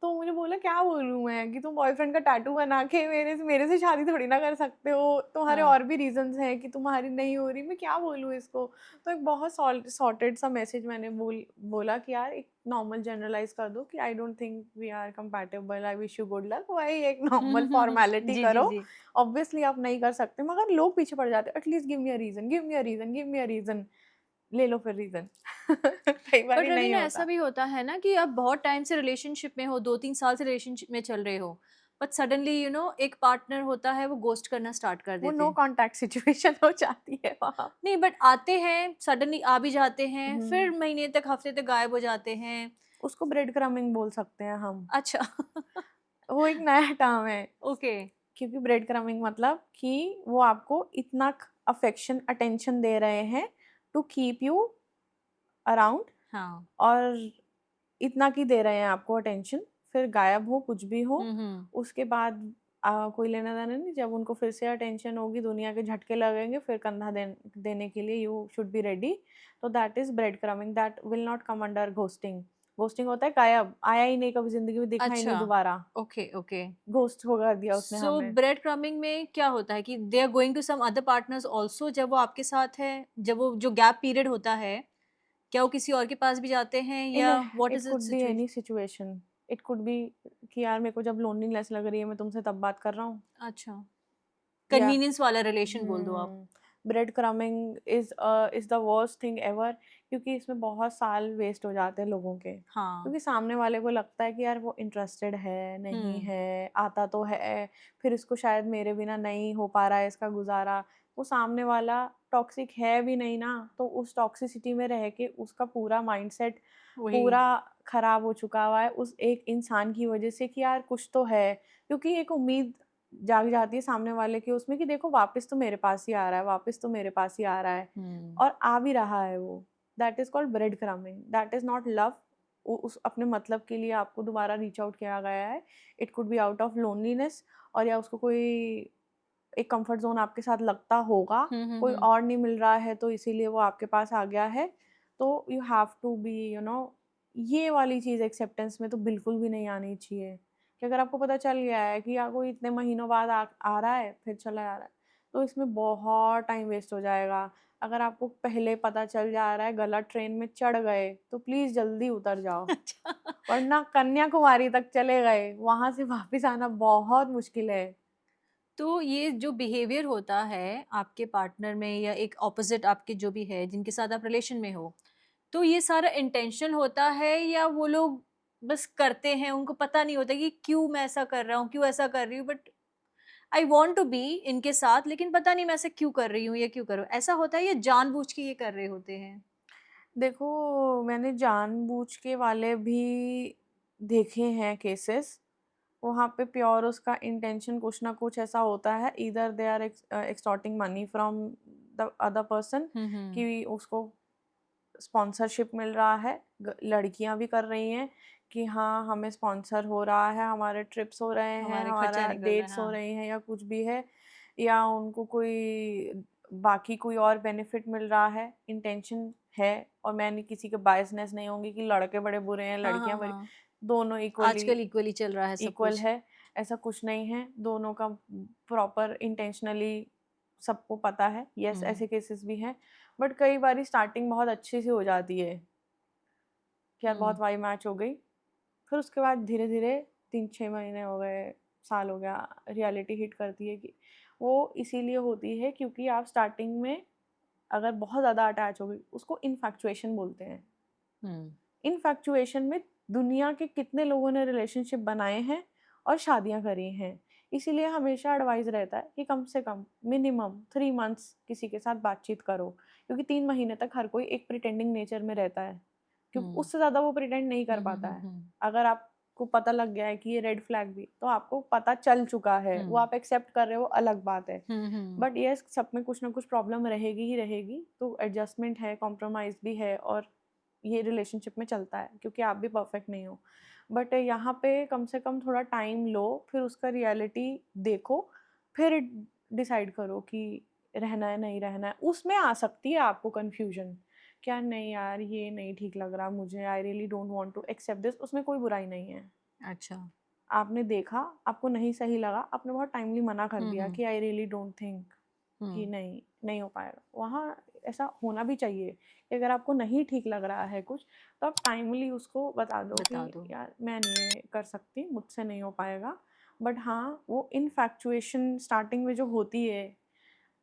तो मुझे बोला क्या बोलूँ मैं कि तुम बॉयफ्रेंड का टैटू बना के मेरे से शादी थोड़ी ना कर सकते हो, तुम्हारे हाँ। और भी रीज़न्स हैं कि तुम्हारी नहीं हो रही, मैं क्या बोलूँ इसको? तो एक बहुत सॉर्टेड सा मैसेज मैंने बोला कि यार एक नॉर्मल जनरलाइज़ कर दो कि I don't think we are compatible, I wish you good luck, वही एक नॉर्मल फॉर्मेलिटी जी, जी, करो। जी। ऑब्वियसली आप नहीं कर सकते, मगर लोग पीछे पड़ जाते हैं, at least give me a reason, give me a reason, give me a reason. ले लो फिर रीज़न। कई बारी बट नहीं रवीना ऐसा होता। भी होता है ना कि आप बहुत टाइम से रिलेशनशिप में हो, 2-3 साल से रिलेशनशिप में चल रहे हो, बट सडनली यू नो एक पार्टनर होता है वो घोस्ट करना स्टार्ट कर वो देते नो हैं। कॉन्टैक्ट सिचुएशन हो जाती है वहाँ। नहीं बट आते हैं, सडनली आ भी जाते हैं, फिर हुँ। महीने तक, हफ्ते तक गायब हो जाते हैं। उसको ब्रेड क्रम्बिंग बोल सकते हैं हम। अच्छा। वो एक नया टर्म है, ओके। क्योंकि ब्रेड क्रम्बिंग मतलब कि वो आपको इतना अफेक्शन, अटेंशन दे रहे हैं टू कीप यू अराउंड, हाँ। और इतना की दे रहे हैं आपको अटेंशन, फिर गायब हो, कुछ भी हो, हुँ, हुँ। उसके बाद कोई लेना देना नहीं, जब उनको फिर से अटेंशन होगी, दुनिया के झटके लगेंगे, फिर कंधा देने के लिए यू शुड बी रेडी। तो that is bread crumbing, that will not come under ghosting. Ghosting होता है गायब, आया ही नहीं कभी जिंदगी में, दिखा ही नहीं अच्छा, दोबारा, ओके, ओके। घोस्ट हो कर दिया उसने सो हमें। ब्रेड क्रम्बिंग में क्या होता है कि they are going to some other partners also जब वो आपके साथ है, जब वो जो गैप पीरियड होता है, क्या वो किसी और के पास भी जाते हैं इन या what it is it could be situation? Any situation, it could be कि यार मेरे को जब लोनलीनेस लग रही है, मैं तुमसे तब बात कर रहा हूँ, अच्छा, या कन्वीनियंस वाला रिलेशन बोल दो आप। Bread crumbing is the worst thing ever, क्योंकि इसमें बहुत साल वेस्ट हो जाते हैं लोगों के, हाँ। क्योंकि सामने वाले को लगता है कि यार वो इंटरेस्टेड है नहीं हुँ। है, आता तो है, फिर इसको शायद मेरे बिना नहीं हो पा रहा है इसका गुजारा। वो सामने वाला टॉक्सिक है भी नहीं ना, तो उस टॉक्सिसिटी में रह के उसका पूरा माइंडसेट वही। पूरा खराब हो चुका हुआ है उस एक इंसान की वजह से, कि यार कुछ तो है, क्योंकि एक उम्मीद जाग जाती है सामने वाले की उसमें कि देखो वापस तो मेरे पास ही आ रहा है, वापस तो मेरे पास ही आ रहा है, हुँ। और आ भी रहा है वो। That is called bread crumbing, that is not love. उस अपने मतलब के लिए आपको दोबारा रीच आउट किया गया है। It could be out of loneliness, और या उसको कोई एक कंफर्ट जोन आपके साथ लगता होगा, हुँ, हुँ, कोई हुँ। और नहीं मिल रहा है तो इसीलिए वो आपके पास आ गया है। तो यू हैव टू बी ये वाली चीज़ एक्सेप्टेंस में तो बिल्कुल भी नहीं आनी चाहिए, कि अगर आपको पता चल गया है कि या कोई इतने महीनों बाद आ रहा है फिर चला जा रहा है, तो इसमें बहुत टाइम वेस्ट हो जाएगा। अगर आपको पहले पता चल जा रहा है, गलत ट्रेन में चढ़ गए, तो प्लीज़ जल्दी उतर जाओ, अच्छा। वरना कन्याकुमारी तक चले गए, वहाँ से वापस आना बहुत मुश्किल है। तो ये जो बिहेवियर होता है आपके पार्टनर में या एक ऑपोजिट आपके जो भी है जिनके साथ आप रिलेशन में हो, तो ये सारा इंटेंशनल होता है या वो लोग बस करते हैं, उनको पता नहीं होता कि क्यों मैं ऐसा कर रहा हूँ, क्यों ऐसा कर रही हूँ, but I want to be इनके साथ लेकिन पता नहीं मैं ऐसा क्यों कर रही हूँ या क्यों कर रहा हूँ? ऐसा होता है या जानबूझ के ये कर रहे होते हैं? देखो, मैंने जानबूझ के वाले भी देखे हैं केसेस। वहाँ पे प्योर उसका इंटेंशन कुछ ना कुछ ऐसा होता है, either they are extorting money from the other person, hmm, hmm. कि उसको स्पॉन्सरशिप मिल रहा है। लड़कियां भी कर रही हैं कि हाँ हमें स्पॉन्सर हो रहा है, हमारे ट्रिप्स हो रहे हैं, हमारे खर्चा हमारा निकल रहा है, डेट्स हो हाँ। रही हैं, या कुछ भी है, या उनको कोई बाकी कोई और बेनिफिट मिल रहा है, इंटेंशन है। और मैं नहीं, किसी के बायसनेस नहीं होंगी कि लड़के बड़े बुरे हैं, हाँ, हाँ, लड़कियां बड़ी, हाँ। दोनों इक्वली आजकल इक्वली चल रहा है सब इक्वल कुछ। है, ऐसा कुछ नहीं है। दोनों का प्रॉपर इंटेंशनली सबको पता है। यस, हुँ, ऐसे केसेस भी हैं, बट कई बारी स्टार्टिंग बहुत अच्छी सी हो जाती है कि यार हुँ, बहुत वाइब मैच हो गई, फिर उसके बाद धीरे धीरे 3-6 महीने हो गए, साल हो गया, रियलिटी हिट करती है कि वो इसीलिए होती है क्योंकि आप स्टार्टिंग में अगर बहुत ज़्यादा अटैच हो गई, उसको इन्फैक्चुएशन बोलते हैं। हुँ, इन्फैक्चुएशन में दुनिया के कितने लोगों ने रिलेशनशिप बनाए हैं और शादियां करी हैं। इसीलिए हमेशा एडवाइस रहता है कि कम से कम मिनिमम 3 मंथ्स किसी के साथ बातचीत करो, क्योंकि 3 महीने तक हर कोई एक प्रिटेंडिंग नेचर में रहता है, क्योंकि हुँ। उससे ज़्यादा वो प्रिटेंड नहीं कर हुँ, हुँ, पाता हुँ, है। हुँ। अगर आपको पता लग गया है कि ये रेड फ्लैग भी, तो आपको पता चल चुका है, वो हुँ, आप एक्सेप्ट कर रहे हो अलग बात है। हुँ, हुँ। बट यस, सब में कुछ ना कुछ प्रॉब्लम रहेगी ही रहेगी, तो एडजस्टमेंट है, कॉम्प्रोमाइज़ भी है, और ये रिलेशनशिप में चलता है, क्योंकि आप भी परफेक्ट नहीं हो। बट यहाँ पे कम से कम थोड़ा टाइम लो, फिर उसका रियलिटी देखो, फिर डिसाइड करो कि रहना है नहीं रहना है। उसमें आ सकती है आपको कन्फ्यूजन, क्या नहीं यार ये नहीं ठीक लग रहा मुझे, I really don't want to accept this, उसमें कोई बुराई नहीं है। अच्छा। आपने देखा, आपको नहीं सही लगा, आपने बहुत टाइमली मना कर हुँ, दिया हुँ, कि आई रियली डोंट थिंक कि हुँ, नहीं, नहीं हो पाएगा। वहाँ ऐसा होना भी चाहिए कि अगर आपको नहीं ठीक लग रहा है कुछ, तो आप टाइमली उसको बता दो कि बता दो। यार मैं नहीं कर सकती, मुझसे नहीं हो पाएगा। बट हाँ, वो इन्फैक्चुएशन स्टार्टिंग में जो होती है,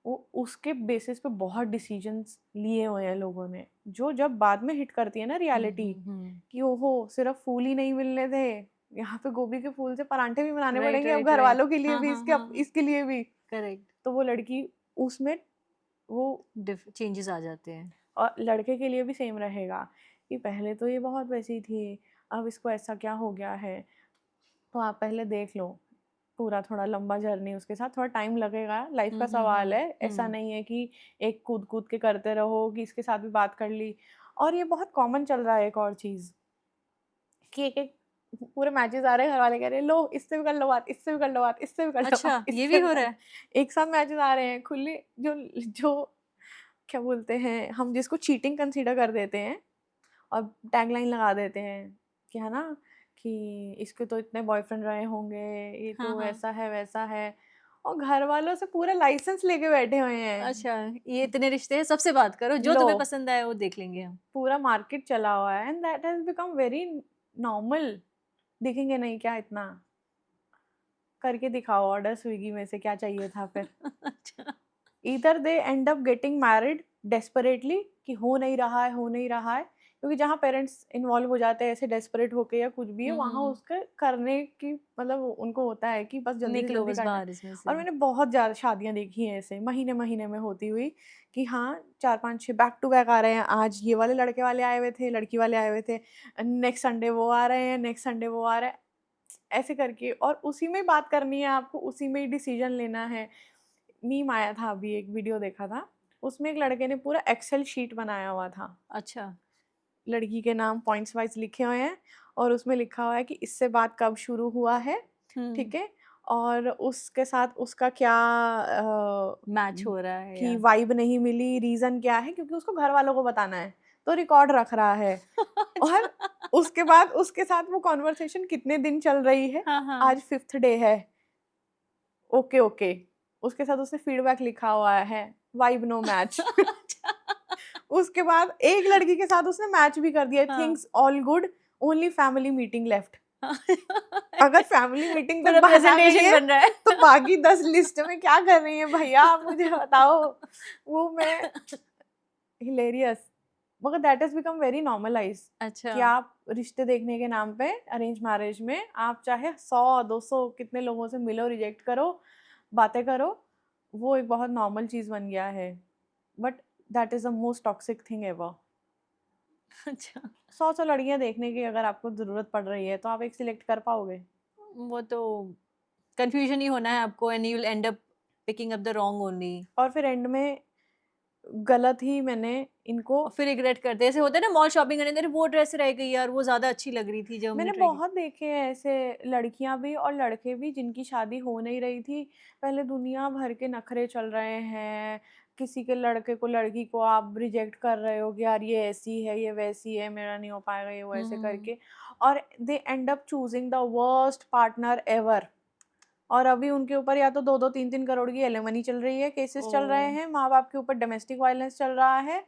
वो उसके बेसिस पे बहुत डिसीजंस लिए हुए हैं लोगों ने, जो जब बाद में हिट करती है ना हुँ, रियलिटी, हुँ, हुँ। कि ओहो सिर्फ फूल ही नहीं मिलने थे, यहाँ पे गोभी के फूल से परांठे भी बनाने राइट, पड़ेंगे अब राइट, घर राइट। वालों के लिए हाँ, भी, हाँ, हाँ। इसके लिए भी। करेक्ट। तो वो लड़की उसमें, वो, डिफ चेंजेस आ जाते हैं। और लड़के के लिए भी सेम रहेगा कि पहले तो ये बहुत वैसी थी, अब इसको ऐसा क्या हो गया है। तो आप पहले देख लो, पूरा थोड़ा लंबा जर्नी उसके साथ, थोड़ा टाइम लगेगा, लाइफ हुँ, का हुँ, सवाल हुँ, है, ऐसा हुँ। नहीं है कि एक कूद कूद के करते रहो कि इसके साथ भी बात कर ली। और ये बहुत कॉमन चल रहा है एक और चीज़, कि एक एक पूरे मैचेस आ रहे हैं, घर वाले कह रहे हैं लो इससे भी कर लो बात, इससे भी कर लो बात, इससे भी कर लो अच्छा, बात, ये इससे भी भी हो कर रहा लो। है? एक साथ मैचेस आ रहे हैं खुले, जो जो क्या बोलते हैं, हम जिसको चीटिंग कंसीडर कर देते हैं और टैगलाइन लगा देते हैं कि है ना, कि इसके तो इतने बॉयफ्रेंड रहे होंगे, ये हाँ, तो हाँ। ऐसा है वैसा है, और घर वालों से पूरा लाइसेंस लेके बैठे हुए हैं। अच्छा, ये इतने रिश्ते हैं, सबसे बात करो, जो लो, तुम्हें पसंद आए वो देख लेंगे हम। पूरा मार्केट चला हुआ है and that has become very normal. दिखेंगे नहीं क्या इतना, करके दिखाओ ऑर्डर स्विगी में से, क्या चाहिए था फिर। अच्छा। ईदर दे end up getting married desperately, कि हो नहीं रहा है, हो नहीं रहा है, क्योंकि जहाँ पेरेंट्स इन्वॉल्व हो जाते हैं ऐसे डेस्परेट होके या कुछ भी है, हुँ, हुँ, वहाँ हुँ। उसके करने की मतलब उनको होता है कि बस जल्दी से निकलो जल्दी बस करना है। बाहर इसमें और से। मैंने बहुत ज़्यादा शादियाँ देखी हैं ऐसे महीने महीने में होती हुई, कि हाँ 4-5-6 बैक टू बैक आ रहे हैं, आज ये वाले लड़के वाले आए हुए थे, लड़की वाले आए हुए थे, नेक्स्ट संडे वो आ रहे हैं, नेक्स्ट संडे वो आ रहे हैं, ऐसे करके, और उसी में बात करनी है आपको, उसी में ही डिसीजन लेना है। मीम आया था अभी, एक वीडियो देखा था, उसमें एक लड़के ने पूरा एक्सेल शीट बनाया हुआ था, अच्छा। लड़की के नाम पॉइंट्स वाइज लिखे हुए हैं, और उसमें लिखा हुआ है कि इससे बात कब शुरू हुआ है, हुँ, ठीक है, और उसके साथ उसका क्या मैच हो रहा है कि या वाइब नहीं मिली, रीज़न क्या है, क्योंकि उसको घर वालों को बताना है, तो रिकॉर्ड रख रहा है। और अच्छा। उसके बाद उसके साथ वो कॉन्वर्सेशन कितने दिन चल रही है, हाँ, हाँ। आज 5th डे है, ओके, ओके। उसके साथ उसने फीडबैक लिखा हुआ है, वाइब नो मैच। अच्छा। उसके बाद एक लड़की के साथ उसने मैच भी कर दिया, हाँ। Things all good, only family meeting left. हाँ। अगर फैमिली मीटिंग तक पूरा बात आ गई प्रेज़ेंटेशन है, बन रहा है। तो बाकी 10 लिस्ट में क्या कर रही हैं भैया, आप मुझे बताओ। वो मैं हिलेरियस, मगर that has become very normalised, अच्छा। कि आप रिश्ते देखने के नाम पे अरेंज मैरेज में आप चाहे 100-200 कितने लोगों से मिलो, रिजेक्ट करो, बातें करो, वो एक बहुत नॉर्मल चीज़ बन गया है। But that is the most toxic thing ever. अच्छा। 100 लड़कियाँ देखने की अगर आपको ज़रूरत पड़ रही है, तो आप एक सिलेक्ट कर पाओगे? वो तो कन्फ्यूज़न ही होना है आपको and you will end up picking up the wrong only. और फिर एंड में गलत ही मैंने इनको, और फिर रिग्रेट करते हैं। ऐसे होता है ना मॉल शॉपिंग करने, अरे वो ड्रेस रह गई यार, वो ज़्यादा अच्छी लग रही थी जो हमने मैंने ट्राई की। बहुत देखे हैं ऐसे, लड़कियां भी और लड़के भी जिनकी शादी हो नहीं रही थी, पहले दुनिया भर के नखरे चल रहे हैं, किसी के लड़के को लड़की को आप रिजेक्ट कर रहे हो कि यार ये ऐसी है, ये वैसी है, मेरा नहीं हो पाएगा, ये वो, हुँ, ऐसे हुँ, हुँ। करके, और they end up choosing the worst partner ever. और अभी उनके ऊपर या तो 2-2 3-3 करोड़ की एलिमनी चल रही है, केसेस चल रहे ओह! हैं, माँ बाप के ऊपर डोमेस्टिक वायलेंस चल रहा है,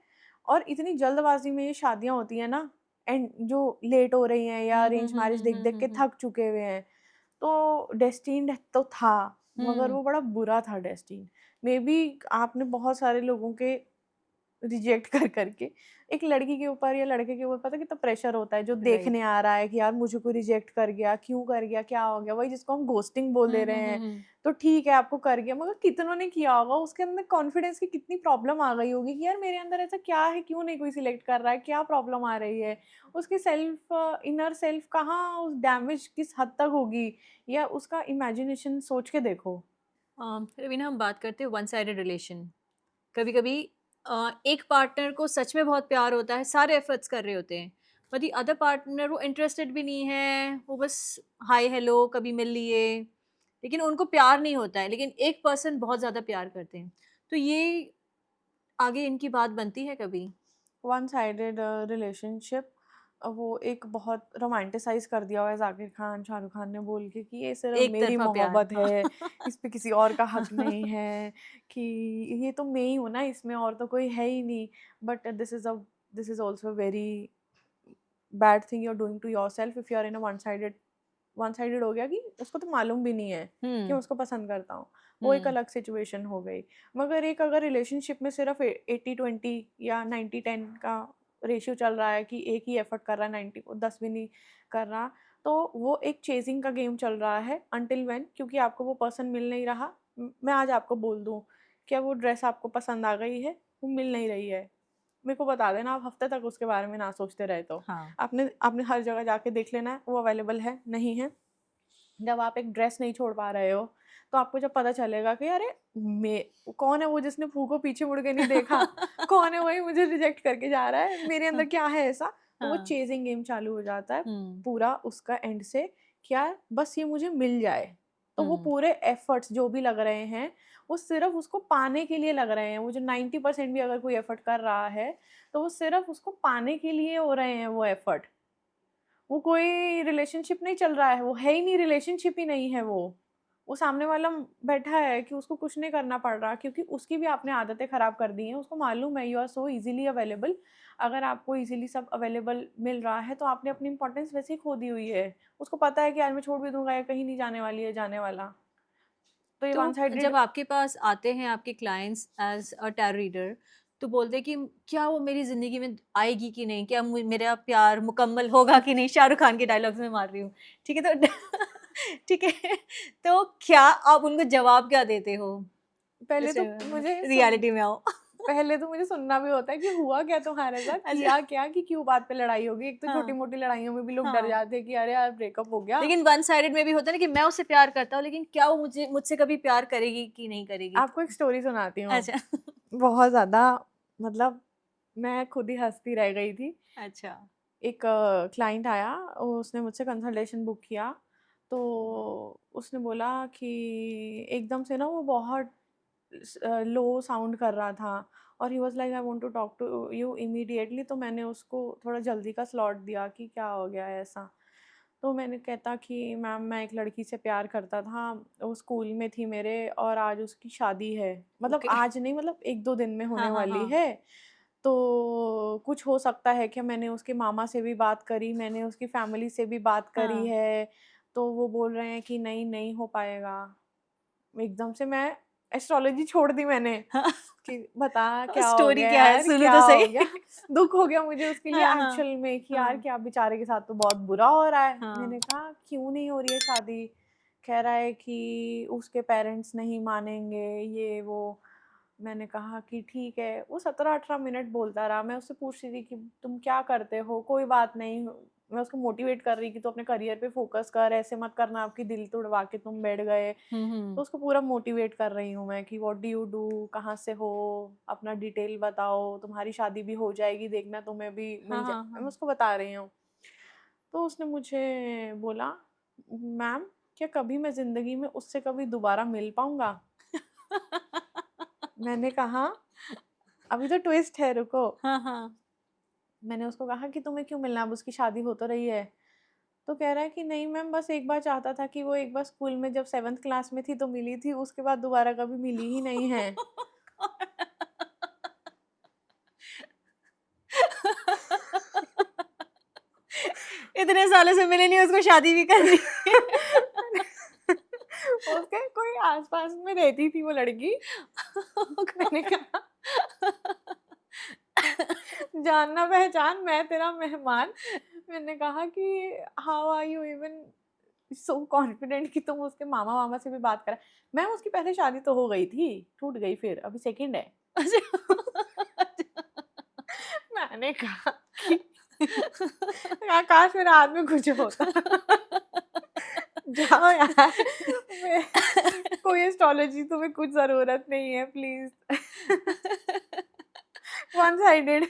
और इतनी जल्दबाजी में ये शादियां होती है ना, एंड जो लेट हो रही हैं या हुँ, हुँ, अरेंज हुँ, मैरिज हुँ, देख हुँ, देख हुँ, के हुँ। थक चुके हुए हैं, तो डेस्टिन्ड तो था, मगर हुँ, वो बड़ा बुरा था डेस्टिन। मे बी आपने बहुत सारे लोगों के रिजेक्ट कर करके, एक लड़की के ऊपर या लड़के के ऊपर पता है कितना प्रेशर होता है, जो राइट। देखने आ रहा है कि यार मुझे कोई रिजेक्ट कर गया, क्यों कर गया, क्या हो गया, वही जिसको हम घोस्टिंग बोल हुँ, दे हुँ, रहे हुँ, हैं। हुँ। तो ठीक है आपको कर गया, मगर कितनों ने किया होगा, उसके अंदर कॉन्फिडेंस की कितनी प्रॉब्लम आ गई होगी कि यार मेरे अंदर ऐसा क्या है, क्यों नहीं कोई सिलेक्ट कर रहा है, क्या प्रॉब्लम आ रही है, उसकी सेल्फ इनर सेल्फ कहाँ उस डैमेज किस हद तक होगी, या उसका इमेजिनेशन सोच के देखो। रवीना, हम बात करते हैं वन साइडेड रिलेशन। कभी-कभी एक पार्टनर को सच में बहुत प्यार होता है, सारे एफर्ट्स कर रहे होते हैं, पर द अदर पार्टनर वो इंटरेस्टेड भी नहीं है, वो बस हाय हेलो कभी मिल लिए, लेकिन उनको प्यार नहीं होता है, लेकिन एक पर्सन बहुत ज़्यादा प्यार करते हैं। तो ये आगे इनकी बात बनती है कभी? वन साइडेड रिलेशनशिप, वो एक बहुत रोमांटिसाइज कर दिया हुआ है जाकिर खान, शाहरुख खान ने बोल के कि ये सिर्फ एक मेरी तरफ़ा प्यार, मोहब्बत हाँ। है, इस पे किसी और का हक नहीं है, कि ये तो मैं ही हूँ ना इसमें, और तो कोई है ही नहीं। But this is also very bad thing you are doing to yourself if you are in a one sided हो गया कि उसको तो मालूम भी नहीं है कि हुँ, मैं उसको पसंद करता हूँ, वो एक हुँ, अलग सिचुएशन हो गई। मगर एक अगर रिलेशनशिप में सिर्फ 80-20 या 90-10 का रेशियो चल रहा है, कि एक ही एफर्ट कर रहा है, 90 को 10 भी नहीं कर रहा, तो वो एक चेजिंग का गेम चल रहा है अनटिल व्हेन, क्योंकि आपको वो पर्सन मिल नहीं रहा। मैं आज आपको बोल दूँ क्या वो ड्रेस आपको पसंद आ गई है, वो मिल नहीं रही है, मेरे को बता देना, आप हफ्ते तक उसके बारे में ना सोचते रहे तो। हाँ। आपने आपने हर जगह जाके देख लेना है वो अवेलेबल है, नहीं है। जब आप एक ड्रेस नहीं छोड़ पा रहे हो, तो आपको जब पता चलेगा कि अरे मैं कौन है वो जिसने फू को पीछे मुड़ के नहीं देखा? कौन है वही मुझे रिजेक्ट करके जा रहा है? मेरे अंदर क्या है ऐसा? तो वो हाँ। चेजिंग गेम चालू हो जाता है हुँ, पूरा उसका एंड से, क्या बस ये मुझे मिल जाए। तो वो हुँ। पूरे एफर्ट्स जो भी लग रहे हैं, वो सिर्फ़ उसको पाने के लिए लग रहे हैं। वो जो 90% भी अगर कोई एफर्ट कर रहा है, तो वो सिर्फ़ उसको पाने के लिए हो रहे हैं वो एफर्ट। वो कोई रिलेशनशिप नहीं चल रहा है, वो है ही नहीं, रिलेशनशिप ही नहीं है वो। वो सामने वाला बैठा है कि उसको कुछ नहीं करना पड़ रहा क्योंकि उसकी भी आपने आदतें ख़राब कर दी हैं। उसको मालूम है you are so easily available, अगर आपको ईज़िली सब अवेलेबल मिल रहा है तो आपने अपनी इम्पोर्टेंस वैसे ही खो दी हुई है। उसको पता है कि आज मैं छोड़ भी दूँगा, ये कहीं नहीं जाने वाली है जाने वाला। तो ये तो वन साइडेड। जब आपके पास आते हैं आपके clients as a tarot reader, तो बोलते हैं कि क्या वो मेरी ज़िंदगी में आएगी कि नहीं? क्या मेरा प्यार मुकम्मल होगा कि नहीं? शाहरुख खान के डायलॉग्स में मार रही हूँ। ठीक है, तो ठीक है, तो क्या आप उनको जवाब क्या देते हो? पहले तो जैसे मुझे सुन रियलिटी में आओ। पहले तो मुझे सुनना भी होता है कि हुआ क्या तुम्हारे साथ? अच्छा, किया क्या कि क्यों बात पे लड़ाई हो गई? एक तो हाँ, छोटी-मोटी लड़ाइयों में भी लोग डर हाँ। जाते हैं कि अरे यार ब्रेकअप हो गया। लेकिन वन साइडेड में भी होता है ना कि मैं उससे प्यार करता हूँ, लेकिन क्या वो मुझसे कभी प्यार करेगी कि नहीं करेगी? आपको एक स्टोरी सुनाती हूँ। अच्छा, बहुत ज़्यादा, मतलब मैं खुद ही हँसती रह गई थी। अच्छा। एक क्लाइंट आया, उसने मुझसे कंसल्टेशन बुक किया, तो उसने बोला कि एकदम से ना वो बहुत लो साउंड कर रहा था और he was like I want to talk to you immediately. तो मैंने उसको थोड़ा जल्दी का स्लॉट दिया कि क्या हो गया है ऐसा। तो मैंने कहता कि मैम मैं एक लड़की से प्यार करता था, वो स्कूल में थी मेरे और आज उसकी शादी है। मतलब ओके। आज नहीं, मतलब 1-2 दिन में हाँ, होने हाँ, वाली हाँ। है। तो कुछ हो सकता है क्या? मैंने उसके मामा से भी बात करी, मैंने उसकी फैमिली से भी बात करी हाँ। है, तो वो बोल रहे हैं कि नहीं, नहीं हो पाएगा। एकदम से मैं एस्ट्रोलॉजी छोड़ दी मैंने हाँ, कि बता क्या हो स्टोरी गया क्या है? यार, सुनो क्या तो हो सही। गया? दुःख हो गया मुझे उसके लिए हाँ, हाँ, एक्चुअल में कि यार हाँ, क्या बेचारे के साथ तो बहुत बुरा हो रहा है। हाँ। मैंने कहा क्यों नहीं हो रही है शादी? कह रहा है कि उसके पेरेंट्स नहीं मानेंगे, ये वो। मैंने कहा कि ठीक है। वो 17-18 मिनट बोलता रहा। मैं उससे पूछ रही थी कि तुम क्या करते हो? कोई बात नहीं। मैं उसको मोटिवेट कर रही कि तू अपने करियर पे फ़ोकस कर, ऐसे मत करना, आपकी दिल तोड़वा के तुम बैठ गए। हुँ, तो हुँ। उसको पूरा मोटिवेट कर रही हूँ मैं कि व्हाट डू यू डू? कहाँ से हो? अपना डिटेल बताओ, तुम्हारी शादी भी हो जाएगी, देखना तुम्हें भी हाँ, मिल हाँ, जाए, मैं हाँ। उसको बता रही हूँ। तो उसने मुझे बोला, मैम क्या कभी मैं ज़िंदगी में उससे कभी दोबारा मिल पाऊँगा? मैंने कहा अभी तो ट्विस्ट है, रुको। हाँ, हाँ। मैंने उसको कहा कि तुम्हें क्यों मिलना, अब उसकी शादी हो तो रही है। तो कह रहा है कि नहीं मैम, बस एक बार चाहता था कि वो एक बार स्कूल में जब 7th क्लास में थी तो मिली थी, उसके बाद दोबारा कभी मिली ही नहीं है। इतने सालों से मिले नहीं, उसको शादी भी कर ली। उसके कोई आस-पास में रहती थी वो लड़की। ओह मैंने गॉड! कहा जान ना पहचान, मैं तेरा मेहमान। मैंने कहा कि how are you even so confident कि तुम उसके मामा-वामा से भी बात करा। मैम उसकी पहले शादी तो हो गई थी, टूट गई, फिर अभी सेकंड है। अच्छा। मैंने कहा कि यार काश मेरे हाथ में कुछ होता। जाओ यार, मैं कोई एस्ट्रोलॉजी तुम्हें कुछ ज़रूरत नहीं है please. One sided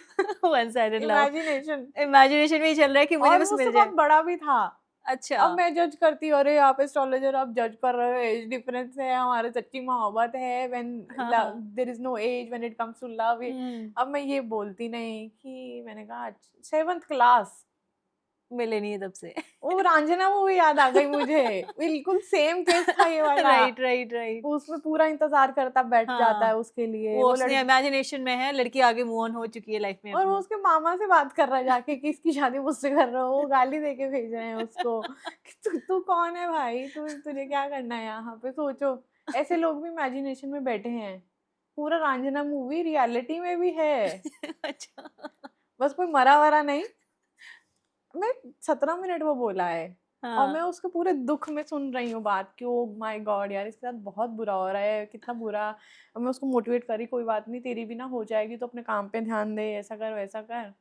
one sided love. Imagination. Imagination में ही चल रहा है कि मुझे और बस वो उससे मिल बहुत जाए। बड़ा भी था। अच्छा। अब मैं जज करती हूँ, अरे आप एस्ट्रोलॉजर, आप जज कर रहे हो, एज डिफरेंस है, हमारी सच्ची मोहब्बत है, व्हेन हाँ, लव हाँ। There is no age when it comes to love. Hmm. अब मैं ये बोलती नहीं कि मैंने कहा 7th क्लास। मिले नहीं है तब से। वो रंजना मूवी याद आ गई मुझे, बिल्कुल सेम केस था ये वाला। Right, right, right. वो उसमें पूरा इंतज़ार करता बैठ जाता है हाँ, उसके लिए, वो वो उसने लड़की। इमेजिनेशन में है, लड़की आगे मूव ऑन हो चुकी है लाइफ में और वो अपनी। उसके मामा से बात कर रहा है जाके कि इसकी शादी मुझसे कर रहे हो, वो गाली देके भेज रहे हैं उसको कि तू तू कौन है भाई? तुझे क्या करना है यहाँ पे? सोचो, ऐसे लोग भी इमेजिनेशन में बैठे हैं। पूरा रांझना मूवी रियलिटी में भी है, अच्छा। बस कोई मरा-वरा नहीं। मैं 17 मिनट वो बोला है और मैं हाँ। उसके पूरे दुःख में सुन रही हूँ बात कि ओह माय गॉड यार इसके साथ बहुत बुरा हो रहा है, कितना बुरा। और मैं उसको मोटिवेट करी, कोई बात नहीं तेरी भी ना हो जाएगी, तो अपने काम पे ध्यान दे, ऐसा कर वैसा कर।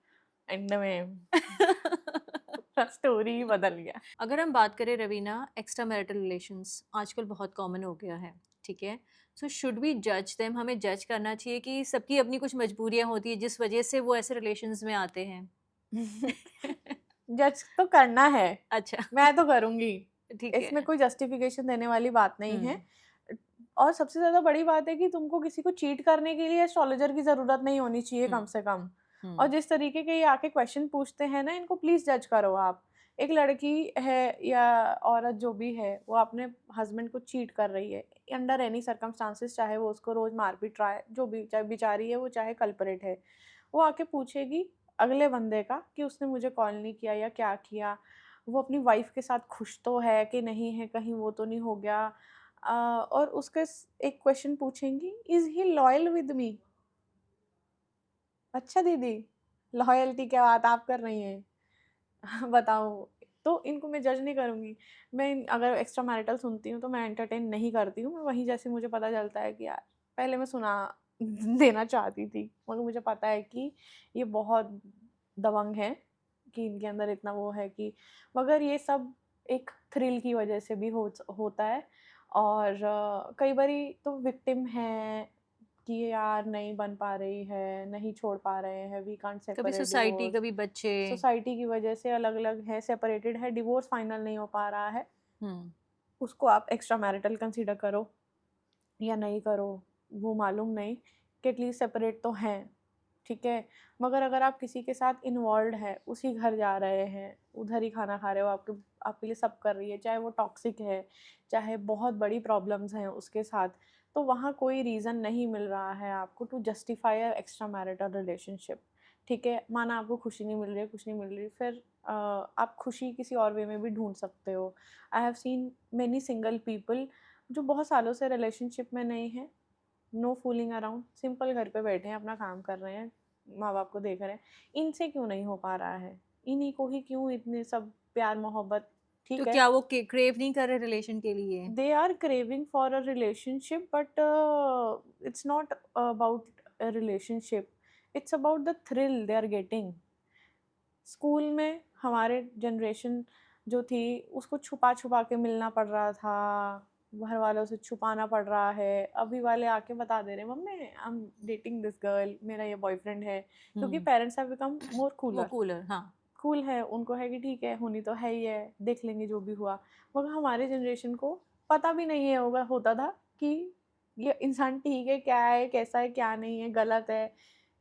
एंड में पूरा स्टोरी ही बदल गया। अगर हम बात करें रवीना, एक्स्ट्रा मैरिटल रिलेशंस आजकल बहुत कॉमन हो गया है, ठीक है? सो शुड वी जज देम? हमें जज करना चाहिए कि सबकी अपनी कुछ मजबूरियाँ होती हैं जिस वजह से वो ऐसे रिलेशंस में आते हैं? जज तो करना है, अच्छा। मैं तो करूँगी। ठीक इसमें है। कोई जस्टिफिकेशन देने वाली बात नहीं है। हुँ, और सबसे ज़्यादा बड़ी बात है कि तुमको किसी को चीट करने के लिए एस्ट्रोलॉजर की ज़रूरत नहीं होनी चाहिए हुँ, कम से कम। और हुँ। जिस तरीके के ये आके क्वेश्चन पूछते हैं ना, इनको प्लीज़ जज करो आप। एक लड़की है या औरत जो भी है, वो अपने हस्बैंड को चीट कर रही है, अंडर एनी सर्कमस्टांसेस, चाहे वो उसको रोज़ मार-पीट रहा है, जो भी, चाहे बेचारी है वो, चाहे कल्प्रिट है। वो आके पूछेगी अगले बंदे का कि उसने मुझे कॉल नहीं किया या क्या किया, वो अपनी वाइफ़ के साथ खुश तो है कि नहीं है, कहीं वो तो नहीं हो गया। और उसके एक क्वेश्चन पूछेंगी, is he loyal with me. अच्छा दीदी, लॉयल्टी क्या बात आप कर रही हैं? बताओ। तो इनको मैं जज नहीं करूँगी। अगर एक्स्ट्रा मैरिटल सुनती हूँ तो मैं एंटरटेन नहीं करती हूँ। मैं वहीं जैसे मुझे पता चलता है कि यार, पहले मैं सुना देना चाहती थी, मगर मुझे पता है कि ये बहुत दबंग है, कि इनके अंदर इतना वो है कि, मगर ये सब एक थ्रिल की वजह से भी होता है। और कई बारी तो विक्टिम हैं कि ये यार नहीं बन पा रही है, नहीं छोड़ पा रहे हैं, वी कांट कभी सेपरेट, सोसाइटी, डिवोर्स। कभी बच्चे। सोसाइटी की वजह से अलग-अलग है, सेपरेटेड है, डिवोर्स फाइनल नहीं हो पा रहा है। हुँ, उसको आप एक्स्ट्रा मैरिटल कंसीडर करो या नहीं करो, वो मालूम नहीं, कि एटलीस्ट सेपरेट तो हैं, ठीक है? मगर अगर आप किसी के साथ इन्वॉल्व्ड हैं, उसी घर जा रहे हैं, उधर ही खाना खा रहे हो, आपके लिए सब कर रही है, चाहे वो टॉक्सिक है, चाहे बहुत बड़ी प्रॉब्लम्स हैं उसके साथ, तो वहाँ कोई रीज़न नहीं मिल रहा है आपको to justify a extra marital relationship, ठीक है? माना आपको खुशी नहीं मिल रही है, कुछ नहीं मिल रही, फिर आप खुशी किसी और वे में भी ढूँढ सकते हो। I have seen many single people जो बहुत सालों से रिलेशनशिप में नहीं हैं, नो फूलिंग अराउंड, सिंपल घर पे बैठे हैं, अपना काम कर रहे हैं, माँ-बाप को देख रहे हैं। इनसे क्यों नहीं हो पा रहा है? इन्हीं को ही क्यों इतने सब प्यार मोहब्बत, तो ठीक है, क्या वो के क्रेव नहीं कर रहे रिलेशन के लिए? they are craving for a relationship, but it's not about a relationship, it's about the thrill they are getting. School में हमारे जनरेशन जो थी, उसको छुपा-छुपा के मिलना पड़ रहा था, घर वालों से छुपाना पड़ रहा है। अभी वाले आके बता दे रहे हैं, mummy I am dating this girl, मेरा ये बॉयफ्रेंड है, क्योंकि हुँ, पेरेंट्स हैव बिकम मोर वो कूलर। कूलर, हाँ। कूल है, उनको है कि ठीक है, होनी तो है ही है, देख लेंगे जो भी हुआ। मगर हमारे जनरेशन को पता भी नहीं है होता था कि ये इंसान ठीक है, क्या है, कैसा है, क्या नहीं है, गलत है।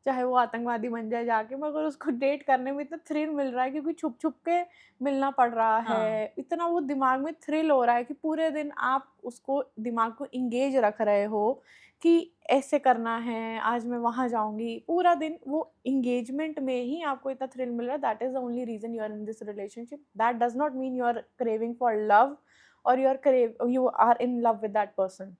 चाहे वो आतंकवादी बन जाए जाके, मगर उसको डेट करने में इतना थ्रिल मिल रहा है, क्योंकि छुप-छुप के मिलना पड़ रहा हाँ, है। इतना वो दिमाग में थ्रिल हो रहा है कि पूरे दिन आप उसको, दिमाग को एंगेज रख रहे हो कि ऐसे करना है, आज मैं वहाँ जाऊँगी। पूरा दिन वो एंगेजमेंट में ही आपको इतना थ्रिल मिल रहा है, that is the only reason you are in this relationship. That does not mean you are craving for love, और you are in love with that person.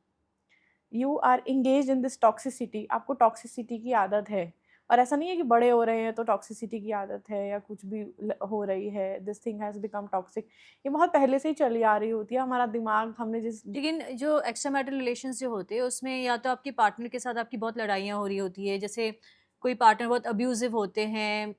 You are engaged in this toxicity, आपको toxicity की आदत है। और ऐसा नहीं है कि बड़े हो रहे हैं तो टॉक्सिसिटी की आदत है या कुछ भी हो रही है, this thing has become toxic. ये बहुत पहले से ही चली आ रही होती है, हमारा दिमाग, हमने जिस, लेकिन जो एक्स्ट्रा मैरिटल रिलेशंस जो होते हैं उसमें या तो आपके पार्टनर के साथ आपकी बहुत लड़ाइयाँ हो रही होती है, जैसे कोई पार्टनर बहुत अब्यूज़िव होते हैं,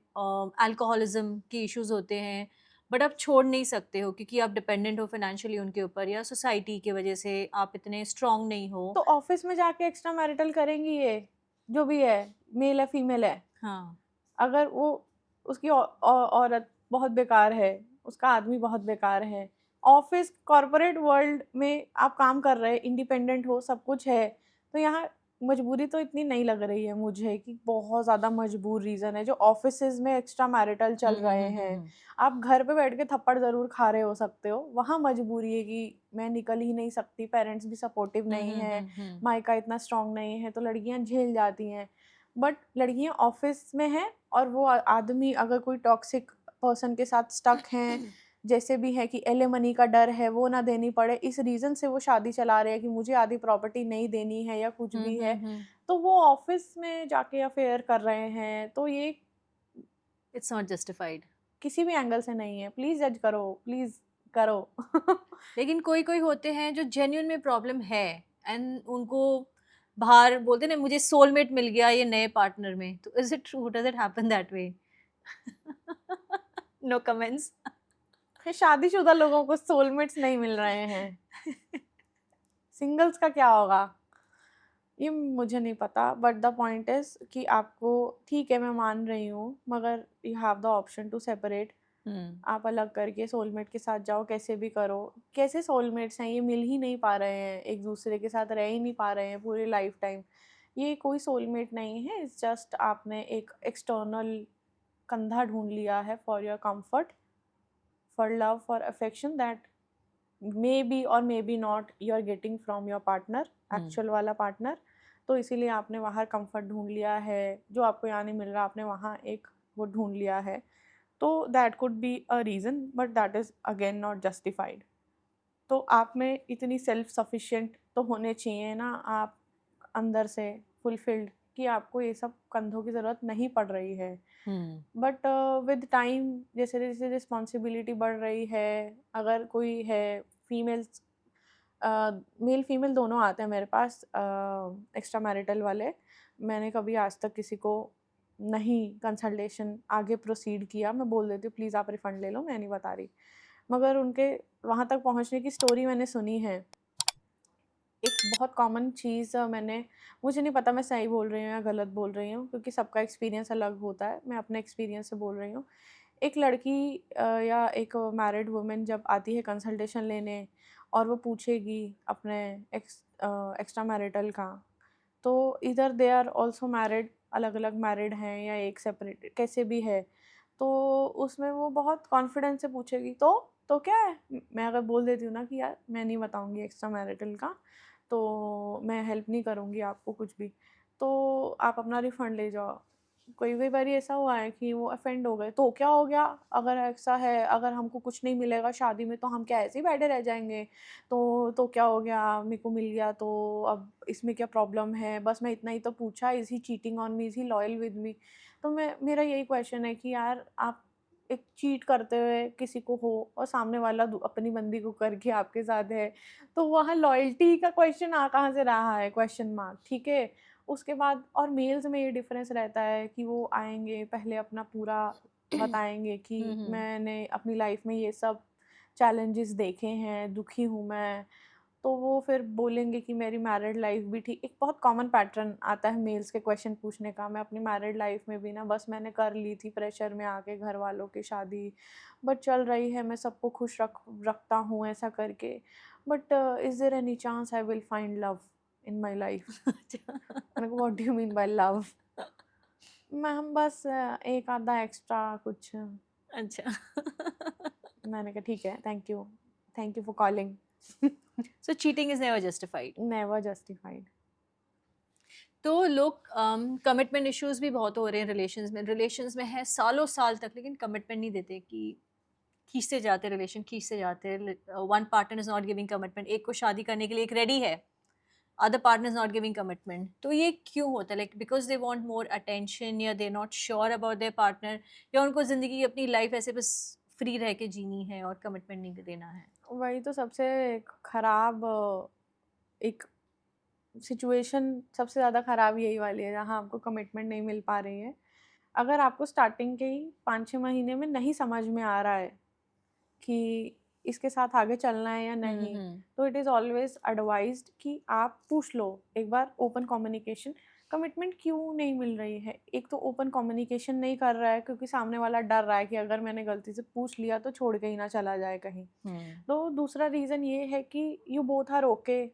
अल्कोहलिज़्म के इश्यूज़ होते हैं, बट आप छोड़ नहीं सकते हो क्योंकि आप डिपेंडेंट हो फाइनेंशियली उनके ऊपर या सोसाइटी की वजह से आप इतने स्ट्रॉन्ग नहीं हो। तो ऑफिस में जाके एक्स्ट्रा मैरिटल करेंगी ये, जो भी है, मेल है फीमेल है, हाँ, अगर वो, उसकी औरत बहुत बेकार है, उसका आदमी बहुत बेकार है, ऑफिस कॉर्पोरेट वर्ल्ड में आप काम कर रहे हैं, इंडिपेंडेंट हो, सब कुछ है, तो यहाँ मजबूरी तो इतनी नहीं लग रही है मुझे कि बहुत ज़्यादा मजबूर रीज़न है जो ऑफिसेज में एक्स्ट्रा मैरिटल चल रहे हैं। आप घर पे बैठ के थप्पड़ ज़रूर खा रहे हो सकते हो, वहाँ मजबूरी है कि मैं निकल ही नहीं सकती, पेरेंट्स भी सपोर्टिव नहीं है, मायका इतना स्ट्रॉन्ग नहीं है, तो लड़कियाँ झेल जाती हैं। बट लड़कियाँ ऑफिस में हैं और वो आदमी अगर कोई टॉक्सिक पर्सन के साथ स्टक हैं, जैसे भी है कि एलिमनी का डर है, वो ना देनी पड़े, इस रीज़न से वो शादी चला रहे हैं कि मुझे आधी प्रॉपर्टी नहीं देनी है या कुछ भी है, तो वो ऑफिस में जाके अफेयर कर रहे हैं, तो ये इट्स नॉट जस्टिफाइड। किसी भी एंगल से नहीं है। प्लीज़ जज करो, प्लीज़ करो। लेकिन कोई-कोई होते हैं जो जेन्युइन में प्रॉब्लम है एंड उनको बाहर बोलते हैं ना मुझे सोलमेट मिल गया ये नए पार्टनर में, तो is it true? Does it happen that way? No comments. फिर शादीशुदा लोगों को सोलमेट्स नहीं मिल रहे हैं, सिंगल्स का क्या होगा? ये मुझे नहीं पता, बट द पॉइंट इज़ कि आपको, ठीक है मैं मान रही हूँ, मगर you have the option to separate. आप अलग करके सोलमेट के साथ जाओ, कैसे भी करो। कैसे सोलमेट्स हैं, ये मिल ही नहीं पा रहे हैं, एक दूसरे के साथ रह ही नहीं पा रहे हैं पूरी लाइफ टाइम, ये कोई सोलमेट नहीं है। इट्स जस्ट आपने एक एक्सटर्नल कंधा ढूंढ लिया है for your comfort, for love, for affection, that may be और may be not you are getting from your partner, actual वाला पार्टनर। तो इसीलिए आपने वहाँ कंफर्ट ढूंढ लिया है, जो आपको यहाँ नहीं मिल रहा, आपने वहाँ एक वो ढूंढ लिया है। तो that could be a reason, but that is again not justified. तो आप में इतनी सेल्फ सफिशिएंट तो होने चाहिए ना आप अंदर से, फुलफिल्ड, कि आपको ये सब कंधों की ज़रूरत नहीं पड़ रही है। बट विद टाइम जैसे जैसे रिस्पॉन्सिबिलिटी बढ़ रही है, अगर कोई है फीमेल्स, मेल फीमेल दोनों आते हैं मेरे पास एक्स्ट्रा मैरिटल वाले। मैंने कभी आज तक किसी को नहीं कंसल्टेशन आगे प्रोसीड किया, मैं बोल देती हूँ प्लीज़ आप रिफ़ंड ले लो, मैं नहीं बता रही। मगर उनके वहाँ तक पहुँचने की स्टोरी मैंने सुनी है। एक बहुत कॉमन चीज़ मैंने, मुझे नहीं पता मैं सही बोल रही हूँ या गलत बोल रही हूँ, क्योंकि सबका एक्सपीरियंस अलग होता है, मैं अपने एक्सपीरियंस से बोल रही हूँ। एक लड़की या एक मैरिड वुमन जब आती है कंसल्टेशन लेने और वो पूछेगी अपने एक्स्ट्रा मैरिटल का, तो इधर दे आर ऑल्सो मैरिड, अलग अलग मैरिड हैं या एक सेपरेट कैसे भी है, तो उसमें वो बहुत कॉन्फिडेंस से पूछेगी तो क्या है। मैं अगर बोल देती हूँ ना कि यार मैं नहीं बताऊँगी एक्स्ट्रा मैरिटल का, तो मैं हेल्प नहीं करूँगी आपको कुछ भी, तो आप अपना रिफ़ंड ले जाओ। कोई कई बारी ऐसा हुआ है कि वो ऑफेंड हो गए, तो क्या हो गया, अगर ऐसा है, अगर हमको कुछ नहीं मिलेगा शादी में तो हम क्या ऐसे ही बैठे रह जाएँगे? तो क्या हो गया, मेरे को मिल गया तो अब इसमें क्या प्रॉब्लम है? बस मैं इतना ही तो पूछा, is he cheating on me? Is he loyal with मी? तो मेरा यही क्वेश्चन है कि यार आप एक चीट करते हुए किसी को हो और सामने वाला अपनी बंदी को करके आपके साथ है, तो वहाँ लॉयल्टी का क्वेश्चन आ कहाँ से रहा है, क्वेश्चन मार्क, ठीक है। उसके बाद और मेल्स में ये डिफरेंस रहता है कि वो आएंगे पहले अपना पूरा बताएंगे कि मैंने अपनी लाइफ में ये सब चैलेंजेस देखे हैं, दुखी हूँ मैं, तो वो फिर बोलेंगे कि मेरी मैरिड लाइफ भी ठीक। एक बहुत कॉमन पैटर्न आता है मेल्स के क्वेश्चन पूछने का, मैं अपनी मैरिड लाइफ में भी ना बस मैंने कर ली थी प्रेशर में आके घर वालों की शादी, बट चल रही है, मैं सबको खुश रखता हूँ ऐसा करके, but is there any chance I will find love in my life? मैंने कहा what do you mean by love? Ma'am बस एक आधा एक्स्ट्रा कुछ। अच्छा। मैंने कहा ठीक है, thank you for calling. So cheating is never justified. Never justified. तो लोग कमिटमेंट इश्यूज भी बहुत हो रहे हैं रिलेशंस में है सालों साल तक, लेकिन कमिटमेंट नहीं देते कि खींचते जाते रिलेशन, खींचते जाते। One partner is not giving commitment, एक को शादी करने के लिए एक रेडी है, other partner is not giving commitment. तो ये क्यों होता है? Like because they want more attention, या they not sure about their partner, या उनको ज़िंदगी की अपनी लाइफ ऐसे बस फ्री रह के जीनी है और कमिटमेंट नहीं देना है। वही तो सबसे खराब एक सिचुएशन, सबसे ज़्यादा ख़राब यही वाली है जहाँ आपको कमिटमेंट नहीं मिल पा रही है। अगर आपको स्टार्टिंग के ही 5-6 महीने में नहीं समझ में आ रहा है कि इसके साथ आगे चलना है या नहीं, तो इट इज़ ऑलवेज़ एडवाइज्ड कि आप पूछ लो एक बार, ओपन कम्युनिकेशन। कमिटमेंट क्यों नहीं मिल रही है? एक तो ओपन कम्युनिकेशन नहीं कर रहा है क्योंकि सामने वाला डर रहा है कि अगर मैंने गलती से पूछ लिया तो छोड़ के ही ना चला जाए कहीं। तो दूसरा रीज़न ये है कि यू बोथ आर ओके,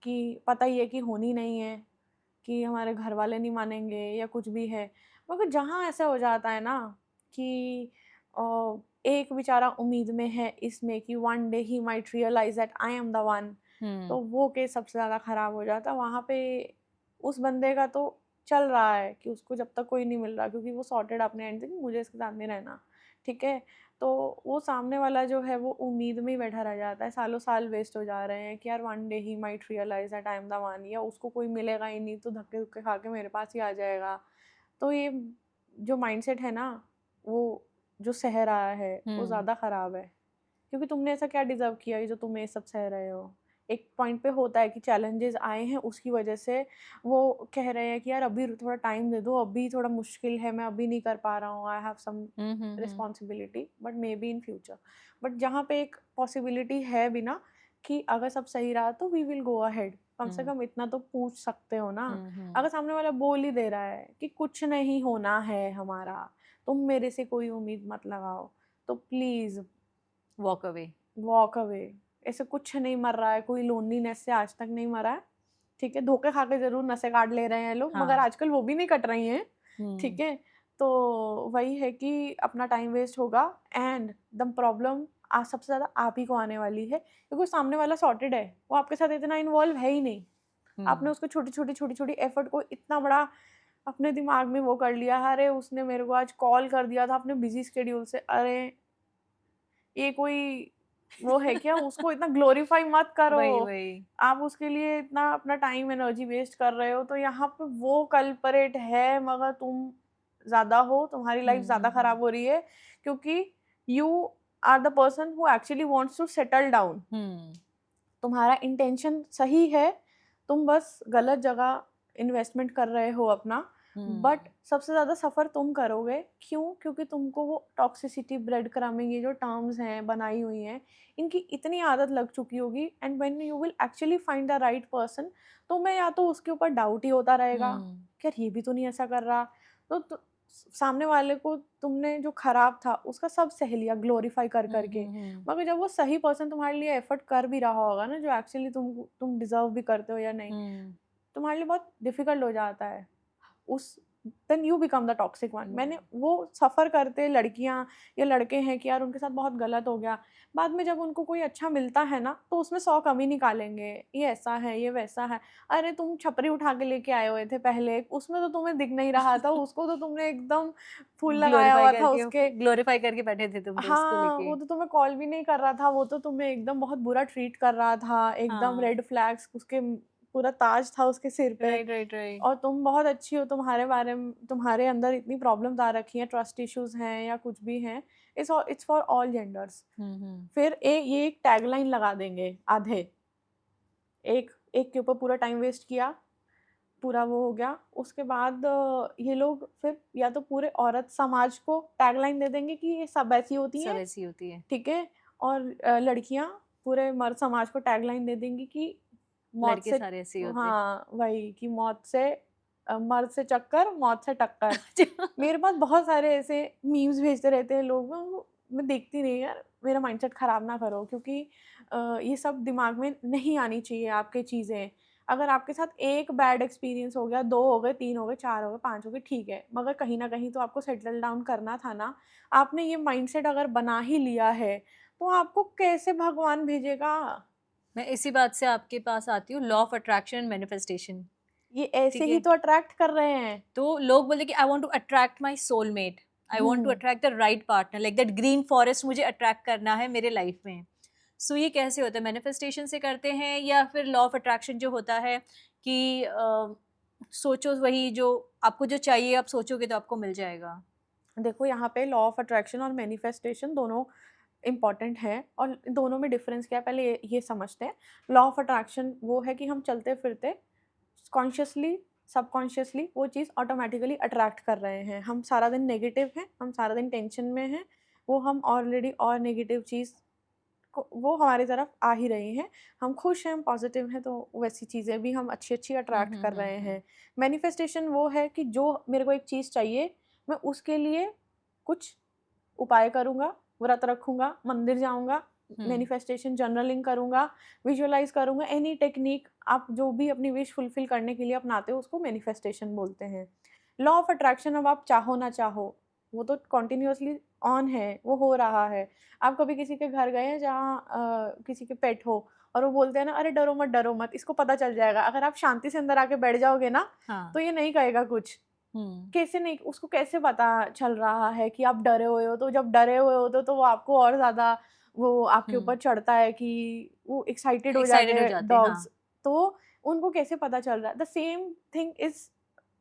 कि पता ही है कि होनी नहीं है, कि हमारे घर वाले नहीं मानेंगे या कुछ भी है। मगर जहाँ ऐसा हो जाता है ना कि एक बेचारा उम्मीद में है इसमें कि one day he might realise that I am the one, तो वो केस सबसे ज़्यादा ख़राब हो जाता है। वहाँ पे उस बंदे का तो चल रहा है कि उसको जब तक कोई नहीं मिल रहा, क्योंकि वो सॉर्टेड अपने एंड से कि मुझे इसके साथ नहीं रहना, ठीक है। तो वो सामने वाला जो है वो उम्मीद में ही बैठा रह जाता है, सालों साल वेस्ट हो जा रहे हैं कि यार one day he might realise that I am the one, या उसको कोई मिलेगा ही नहीं तो धक्के धुक्के खा के मेरे पास ही आ जाएगा। तो ये जो माइंडसेट है ना, वो जो सह रहा है वो ज़्यादा ख़राब है, क्योंकि तुमने ऐसा क्या डिज़र्व किया है जो तुम ये सब सह रहे हो। एक पॉइंट पे होता है कि चैलेंजेस आए हैं उसकी वजह से वो कह रहे हैं कि यार अभी थोड़ा टाइम दे दो, अभी थोड़ा मुश्किल है, मैं अभी नहीं कर पा रहा हूँ, I have some responsibility, but maybe in future. But जहाँ पे एक पॉसिबिलिटी है भी ना कि अगर सब सही रहा तो वी विल गो अहेड, कम से कम इतना तो पूछ सकते हो ना। अगर सामने वाला बोल ही दे रहा है कि कुछ नहीं होना है हमारा, तुम मेरे से कोई उम्मीद मत लगाओ, तो please walk away. Walk away. ऐसे कुछ नहीं मर रहा है, कोई लोनलीनेस से आज तक नहीं मरा है, ठीक है। धोखे खा के जरूर नशे काट ले रहे हैं लोग, मगर हाँ। आजकल वो भी नहीं कट रही हैं, ठीक है। तो वही है कि अपना टाइम वेस्ट होगा, एंड द प्रॉब्लम आज सबसे ज़्यादा आप ही को आने वाली है, क्योंकि सामने वाला सॉर्टेड है, वो आपके साथ इतना इन्वॉल्व है ही नहीं। आपने उसको छोटी छोटी छोटी छोटी एफर्ट को इतना बड़ा अपने दिमाग में वो कर लिया, अरे उसने मेरे को आज कॉल कर दिया था अपने बिजी स्केड्यूल से, अरे ये कोई वो है क्या? उसको इतना ग्लोरीफाई मत करो। वही वही। आप उसके लिए इतना अपना टाइम एनर्जी वेस्ट कर रहे हो, तो यहाँ पे वो कल्परेट है, मगर तुम ज़्यादा हो, तुम्हारी लाइफ ज़्यादा खराब हो रही है, क्योंकि you are the person who actually wants to settle down. तुम्हारा इंटेंशन सही है, तुम बस गलत जगह इन्वेस्टमेंट कर रहे हो अपना, बट सबसे ज़्यादा सफ़र तुम करोगे। क्यों? क्योंकि तुमको वो टॉक्सिसिटी, ब्रेड क्रम्बिंग, ये जो टर्म्स हैं बनाई हुई हैं, इनकी इतनी आदत लग चुकी होगी, and when you will actually find the right person, तो मैं या तो उसके ऊपर डाउट ही होता रहेगा कि यार ये भी तो नहीं ऐसा कर रहा, तो सामने वाले को तुमने जो खराब था उसका सब सह लिया ग्लोरीफाई कर करके। मगर जब वो सही पर्सन तुम्हारे लिए एफर्ट कर भी रहा होगा ना, जो एक्चुअली तुम डिजर्व भी करते हो या नहीं, तुम्हारे लिए बहुत डिफिकल्ट हो जाता है उस, then you become the toxic one. मैंने वो सफ़र करते लड़कियां या लड़के हैं कि यार उनके साथ बहुत गलत हो गया, बाद में जब उनको कोई अच्छा मिलता है ना, तो उसमें 100 कमी निकालेंगे, ये ऐसा है, ये वैसा है। अरे तुम छपरी उठा के लेके आए हुए थे पहले, उसमें तो तुम्हें दिख नहीं रहा था, उसको तो तुमने एकदम फूल लगाया हुआ था उसके, ग्लोरीफाई करके बैठे थे तुम तो उसको हाँ, लेके। वो तो तुम्हें कॉल भी नहीं कर रहा था, वो तो तुम्हें एकदम बहुत बुरा ट्रीट कर रहा था, एकदम रेड फ्लैग्स उसके, पूरा ताज था उसके सिर पे। Right right right. और तुम बहुत अच्छी हो, तुम्हारे बारे में, तुम्हारे अंदर इतनी प्रॉब्लम्स आ रखी हैं, ट्रस्ट इश्यूज हैं या कुछ भी हैं, इट्स फॉर ऑल जेंडर्स। फिर ये एक टैगलाइन लगा देंगे आधे, एक एक के ऊपर पूरा टाइम वेस्ट किया, पूरा वो हो गया, उसके बाद ये लोग फिर या तो पूरे औरत समाज को टैगलाइन दे देंगे कि ये सब ऐसी होती सब हैं, ऐसी होती है। ठीक है। और लड़कियां पूरे मर्द समाज को टैगलाइन दे देंगी कि मौत लड़के से, सारे ऐसे ही होते हैं। हाँ वही, कि मौत से मर्द से चक्कर, मौत से टक्कर। मेरे पास बहुत सारे ऐसे मीम्स भेजते रहते हैं लोग, मैं देखती नहीं यार, मेरा माइंडसेट ख़राब ना करो, क्योंकि ये सब दिमाग में नहीं आनी चाहिए आपके चीज़ें। अगर आपके साथ एक बैड एक्सपीरियंस हो गया, 2 हो गए, 3 हो गए, 4 हो गए, 5 हो गए, ठीक है, मगर कहीं ना कहीं तो आपको सेटल डाउन करना था ना। आपने ये माइंडसेट अगर बना ही लिया है, तो आपको कैसे भगवान भेजेगा? मैं इसी बात से आपके पास आती हूँ, law of attraction and manifestation. ये ऐसे ठीक ही है, तो अट्रैक्ट कर रहे हैं। तो लोग बोलते कि I want to attract my soulmate, I want to attract the right partner, like that green forest मुझे अट्रैक्ट करना है मेरे लाइफ में। सो ये कैसे होता है? मैनिफेस्टेशन से करते हैं, या फिर लॉ ऑफ अट्रैक्शन जो होता है कि सोचो वही जो आपको जो चाहिए, आप सोचोगे तो आपको मिल जाएगा। देखो यहाँ पे लॉ ऑफ अट्रैक्शन और मैनिफेस्टेशन दोनों इम्पॉर्टेंट हैं, और दोनों में डिफरेंस क्या है पहले ये समझते हैं। लॉ ऑफ अट्रैक्शन वो है कि हम चलते फिरते कॉन्शियसली, सबकॉन्शियसली वो चीज़ ऑटोमेटिकली अट्रैक्ट कर रहे हैं। हम सारा दिन नेगेटिव हैं, हम सारा दिन टेंशन में हैं, वो हम ऑलरेडी और नेगेटिव चीज़ वो हमारी तरफ आ ही रही हैं। हम खुश हैं, हम पॉजिटिव हैं, तो वैसी चीज़ें भी हम अच्छी अच्छी अट्रैक्ट कर रहे हैं। मैनिफेस्टेशन वो है कि जो मेरे को एक चीज़ चाहिए, मैं उसके लिए कुछ उपाय करूँगा, व्रत रखूँगा, मंदिर जाऊँगा, मैनिफेस्टेशन जर्नलिंग करूँगा, विजुअलाइज करूँगा, एनी टेक्निक आप जो भी अपनी विश फुलफिल करने के लिए अपनाते हो, उसको मैनिफेस्टेशन बोलते हैं। लॉ ऑफ अट्रैक्शन, अब आप चाहो ना चाहो, वो तो कॉन्टिन्यूसली ऑन है, वो हो रहा है। आप कभी किसी के घर गए हैं जहाँ किसी के पेट हो, और वो बोलते हैं ना, अरे डरो मत, इसको पता चल जाएगा। अगर आप शांति से अंदर आके बैठ जाओगे ना, हाँ। तो ये नहीं कहेगा कुछ। कैसे नहीं, उसको कैसे पता चल रहा है कि आप डरे हुए हो? तो जब डरे हुए होते हो तो वो आपको और ज़्यादा वो आपके ऊपर चढ़ता है कि वो एक्साइटेड हो जाते एक्साइटेड हो हैं जाते हैं, डॉग्स। हाँ। तो उनको कैसे पता चल रहा है? The same thing is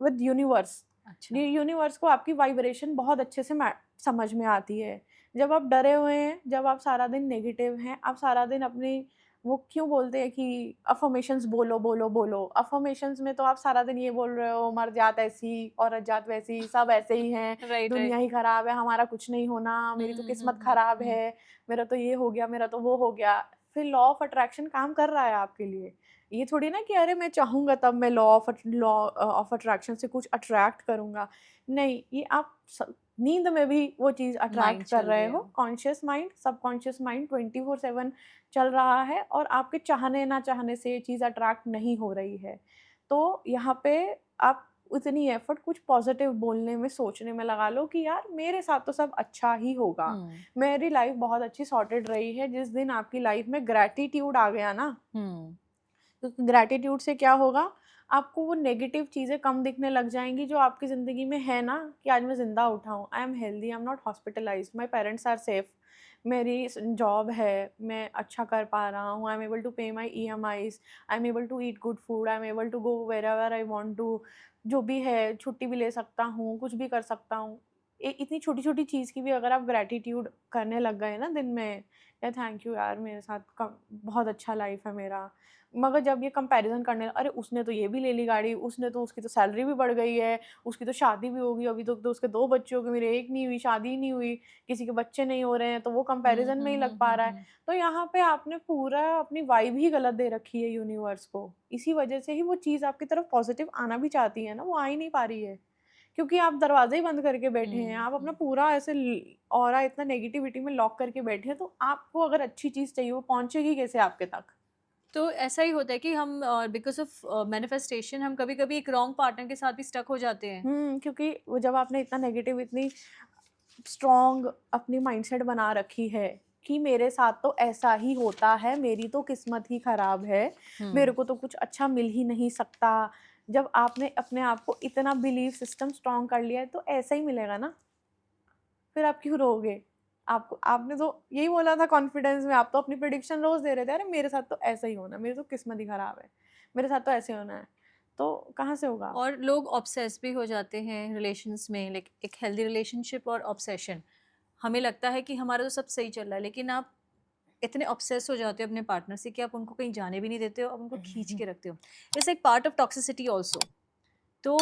with universe. अच्छा। यूनिवर्स को आपकी वाइब्रेशन बहुत अच्छे से समझ में आती है। जब आप डरे हुए हैं, जब आप सारा दिन नेगेटिव हैं, आप सारा दिन अपनी, वो क्यों बोलते हैं कि अफर्मेशंस बोलो बोलो बोलो, अफर्मेशंस में तो आप सारा दिन ये बोल रहे हो, मर्द जात ऐसी, औरत जात वैसी, सब ऐसे ही हैं, राइट दुनिया राइट। ही खराब है, हमारा कुछ नहीं होना, मेरी तो किस्मत खराब है, मेरा तो ये हो गया, मेरा तो वो हो गया। फिर लॉ ऑफ अट्रैक्शन काम कर रहा है आपके लिए। ये थोड़ी ना कि अरे मैं चाहूँगा तब मैं लॉ ऑफ अट्रैक्शन से कुछ अट्रैक्ट करूँगा। नहीं, ये आप नींद में भी वो चीज़ अट्रैक्ट माइंड कर चल रहे रहे हो। हो। कॉन्शियस माइंड, सबकॉन्शियस माइंड 24/7 चल रहा है और आपके चाहने ना चाहने से ये चीज़ अट्रैक्ट नहीं हो रही है। तो यहाँ पे आप उतनी एफर्ट कुछ पॉजिटिव बोलने में, सोचने में लगा लो कि यार मेरे साथ तो सब अच्छा ही होगा। मेरी लाइफ बहुत अच्छी सॉर्टेड रही है। जिस दिन आपकी लाइफ में ग्रैटिट्यूड आ गया ना, तो ग्रैटिट्यूड से क्या होगा, आपको वो नेगेटिव चीज़ें कम दिखने लग जाएंगी जो आपकी ज़िंदगी में है ना, कि आज मैं ज़िंदा उठा हूँ, I am healthy, I am not hospitalised, my parents are safe, मेरी जॉब है, मैं अच्छा कर पा रहा हूँ, I am able to pay my EMIs, I am able to eat good food, I am able to go wherever I want to, जो भी है, छुट्टी भी ले सकता हूँ, कुछ भी कर सकता हूँ। इतनी छोटी छोटी चीज़ की भी अगर आप ग्रैटिट्यूड करने लग गए ना दिन में, या थैंक यू यार मेरे साथ बहुत अच्छा लाइफ है मेरा। मगर जब ये कंपैरिजन करने, अरे उसने तो ये भी ले ली गाड़ी, उसने तो, उसकी तो सैलरी भी बढ़ गई है, उसकी तो शादी भी होगी, अभी तो उसके 2 बच्चे हो गए, मेरे 1 नहीं हुई, शादी ही नहीं हुई, किसी के बच्चे नहीं हो रहे हैं, तो वो कंपैरिजन में ही लग पा रहा है। तो यहाँ पे आपने पूरा अपनी वाइब ही गलत दे रखी है यूनिवर्स को। इसी वजह से ही वो चीज़ आपकी तरफ पॉजिटिव आना भी चाहती है ना, वो आ ही नहीं पा रही है। क्योंकि आप दरवाज़ा ही बंद करके बैठे हैं, आप अपना पूरा ऐसे ऑरा इतना नेगेटिविटी में लॉक करके बैठे हैं, तो आपको अगर अच्छी चीज़ चाहिए वो पहुँचेगी कैसे आपके तक? तो ऐसा ही होता है कि हम बिकॉज ऑफ मैनिफेस्टेशन हम कभी कभी एक रॉन्ग पार्टनर के साथ भी स्टक हो जाते हैं। क्योंकि वो जब आपने इतना नेगेटिव, इतनी स्ट्रॉन्ग अपनी माइंडसेट बना रखी है कि मेरे साथ तो ऐसा ही होता है, मेरी तो किस्मत ही खराब है, मेरे को तो कुछ अच्छा मिल ही नहीं सकता। जब आपने अपने आप को इतना बिलीफ सिस्टम स्ट्रॉन्ग कर लिया है तो ऐसा ही मिलेगा ना, फिर आप क्यों रोगे? आपको, आपने तो यही बोला था कॉन्फिडेंस में, आप तो अपनी प्रेडिक्शन रोज दे रहे थे, अरे मेरे साथ तो ऐसा ही होना, मेरी तो किस्मत ही खराब है, मेरे साथ तो ऐसे होना है, तो कहाँ से होगा? और लोग ऑब्सेस भी हो जाते हैं रिलेशंस में, लाइक एक हेल्दी रिलेशनशिप और ऑब्सेशन। हमें लगता है कि हमारा तो सब सही चल रहा है, लेकिन आप इतने ऑब्सेस हो जाते हो अपने पार्टनर से कि आप उनको कहीं जाने भी नहीं देते हो, आप उनको खींच के रखते हो। इट्स एक पार्ट ऑफ टॉक्सिसिटी ऑल्सो। तो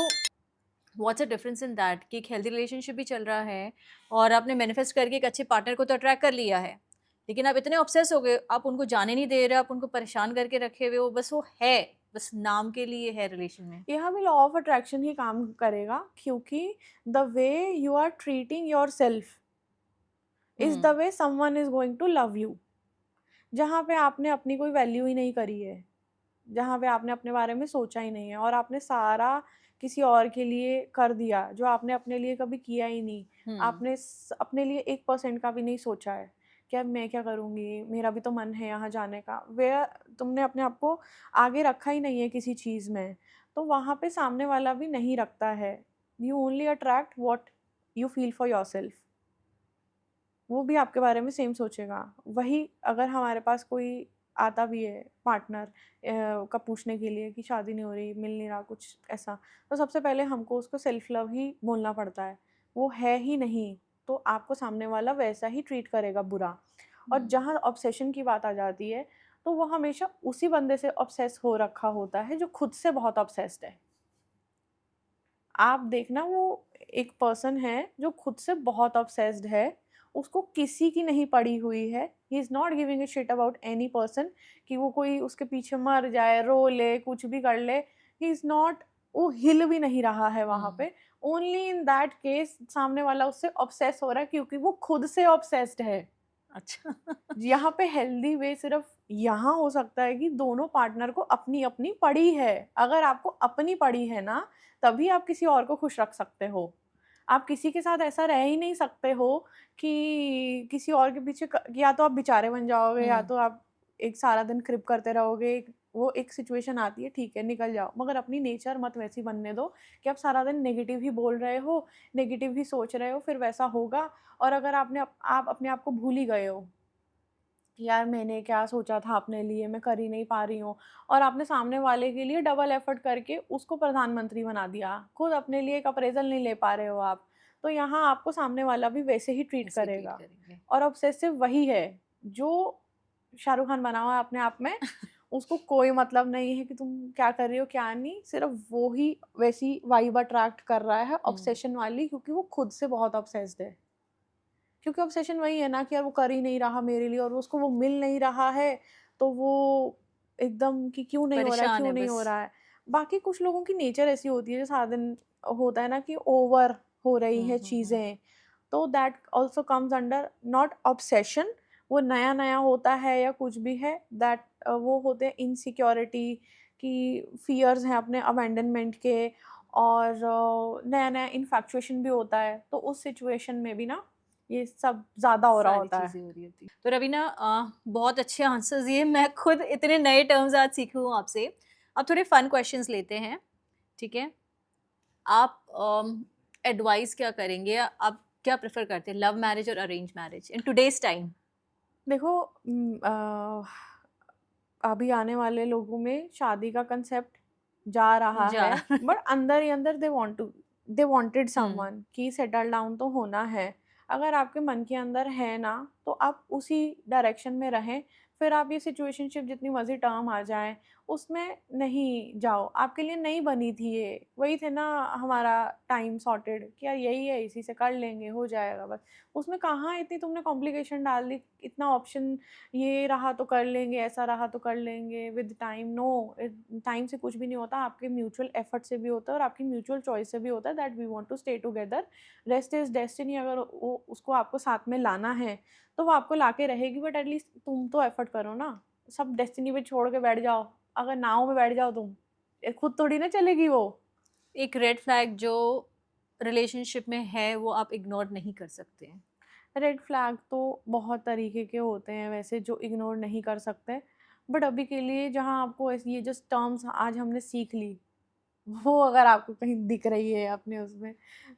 what's a difference in that कि एक हेल्दी रिलेशनशिप भी चल रहा है और आपने मैनिफेस्ट करके एक अच्छे पार्टनर को तो अट्रैक्ट कर लिया है, लेकिन आप इतने ऑब्सेस हो गए, आप उनको जाने नहीं दे रहे, आप उनको परेशान करके रखे हुए हो, बस वो है, बस नाम के लिए है रिलेशन में। यहाँ भी लॉ ऑफ अट्रैक्शन ही काम करेगा, क्योंकि the way you are treating yourself is the way someone is going to love you. जहाँ पे आपने अपनी कोई वैल्यू ही नहीं करी है, जहाँ पे आपने अपने बारे में सोचा ही नहीं है और आपने सारा किसी और के लिए कर दिया जो आपने अपने लिए कभी किया ही नहीं। आपने अपने लिए 1% का भी नहीं सोचा है कि अब मैं क्या करूँगी, मेरा भी तो मन है यहाँ जाने का, वे तुमने अपने आप को आगे रखा ही नहीं है किसी चीज़ में, तो वहाँ पे सामने वाला भी नहीं रखता है। You only attract what you feel for your self. वो भी आपके बारे में सेम सोचेगा। वही अगर हमारे पास कोई आता भी है पार्टनर का पूछने के लिए कि शादी नहीं हो रही, मिल नहीं रहा कुछ ऐसा, तो सबसे पहले हमको उसको सेल्फ लव ही बोलना पड़ता है। वो है ही नहीं, तो आपको सामने वाला वैसा ही ट्रीट करेगा बुरा। और जहाँ ऑब्सेशन की बात आ जाती है, तो वो हमेशा उसी बंदे से ऑब्सेस हो रखा होता है जो खुद से बहुत ऑब्सेस्ड है। आप देखना, वो एक पर्सन है जो खुद से बहुत ऑब्सेस्ड है, उसको किसी की नहीं पड़ी हुई है, he is not giving a shit about any person, कि वो कोई उसके पीछे मर जाए, रो ले, कुछ भी कर ले, ही इज़ नॉट, वो हिल भी नहीं रहा है वहाँ पे। ओनली इन दैट केस सामने वाला उससे ऑब्सेस हो रहा है क्योंकि वो खुद से ऑब्सेस्ड है। अच्छा। यहाँ पे हेल्दी वे सिर्फ यहाँ हो सकता है कि दोनों पार्टनर को अपनी अपनी पड़ी है। अगर आपको अपनी पड़ी है ना, तभी आप किसी और को खुश रख सकते हो। आप किसी के साथ ऐसा रह ही नहीं सकते हो कि किसी और के पीछे या तो आप बेचारे बन जाओगे या तो आप एक सारा दिन क्रिप करते रहोगे। वो एक सिचुएशन आती है, ठीक है निकल जाओ, मगर अपनी नेचर मत वैसी बनने दो कि आप सारा दिन नेगेटिव ही बोल रहे हो, नेगेटिव ही सोच रहे हो, फिर वैसा होगा। और अगर आप अपने आप को भूल ही गए हो कि यार मैंने क्या सोचा था अपने लिए, मैं कर ही नहीं पा रही हूँ, और आपने सामने वाले के लिए डबल एफर्ट करके उसको प्रधानमंत्री बना दिया, खुद अपने लिए एक अप्रेजल नहीं ले पा रहे हो आप, तो यहाँ आपको सामने वाला भी वैसे ही ट्रीट ऐसे ट्रीट करेगा। करेंगे। और ऑब्सेसिव वही है जो शाहरुख खान बना हुआ है अपने आप में, उसको कोई मतलब नहीं है कि तुम क्या कर रही हो क्या नहीं, सिर्फ वो ही वैसी वाइब अट्रैक्ट कर रहा है ऑब्सेशन वाली, क्योंकि वो खुद से बहुत ऑब्सेस्ड है। क्योंकि ऑब्सेशन वही है ना कि यार वो कर ही नहीं रहा मेरे लिए और उसको वो मिल नहीं रहा है, तो वो एकदम कि क्यों नहीं हो रहा है, परेशान क्यों है नहीं हो बस। रहा है। बाकी कुछ लोगों की नेचर ऐसी होती है जो सारा दिन होता है ना कि ओवर हो रही हुँ, है हुँ, हुँ। चीज़ें, तो that also comes under not obsession. वो नया-नया होता है या कुछ भी है, दैट वो होते हैं इनसिक्योरिटी की फ़ियर्स हैं अपने अबैंडनमेंट के, और नया-नया इन्फैक्चुएशन भी होता है, तो उस सिचुएशन में भी ना ये सब ज़्यादा हो रहा सारी होता है। चीज़ें हो रही होती हैं। तो रवीना बहुत अच्छे आंसर्स दिए, मैं खुद इतने नए टर्म्स आज सीखी हूँ आपसे। अब थोड़े फन क्वेश्चंस लेते हैं, ठीक है? आप एडवाइस क्या करेंगे या आप क्या प्रेफ़र करते हैं, लव मैरिज और arrange marriage in today's time? देखो अभी आने वाले लोगों में शादी का कंसेप्ट जा रहा जा है, बट अंदर ही अंदर दे वांटेड हुँ, समवन कि सेटल डाउन तो होना है। अगर आपके मन के अंदर है ना, तो आप उसी डायरेक्शन में रहें। फिर आप ये सिचुएशनशिप जितनी मर्ज़ी टर्म आ जाए, उसमें नहीं जाओ। आपके लिए नहीं बनी थी ये। वही थे ना हमारा टाइम सॉर्टेड कि यार यही है, इसी से कर लेंगे, हो जाएगा बस। उसमें कहाँ इतनी तुमने कॉम्प्लिकेशन डाल दी, इतना ऑप्शन, ये रहा तो कर लेंगे, ऐसा रहा तो कर लेंगे विद टाइम। नो, टाइम से कुछ भी नहीं होता, आपके म्यूचुअल एफर्ट से भी होता है और आपकी म्यूचुअल चॉइस से भी होता है that we want to stay together. Rest is destiny. अगर वो उसको आपको साथ में लाना है, तो वो आपको लाके रहेगी, बट एटलीस्ट तुम तो एफर्ट करो ना। सब डेस्टिनी पे छोड़ के बैठ जाओ, अगर नाव में बैठ जाओ तुम, खुद थोड़ी ना चलेगी वो। एक रेड फ्लैग जो रिलेशनशिप में है, वो आप इग्नोर नहीं कर सकते हैं। रेड फ्लैग तो बहुत तरीके के होते हैं वैसे जो इग्नोर नहीं कर सकते, बट अभी के लिए जहाँ आपको ये जो टर्म्स आज हमने सीख ली, वो अगर आपको कहीं दिख रही है अपने उसमें,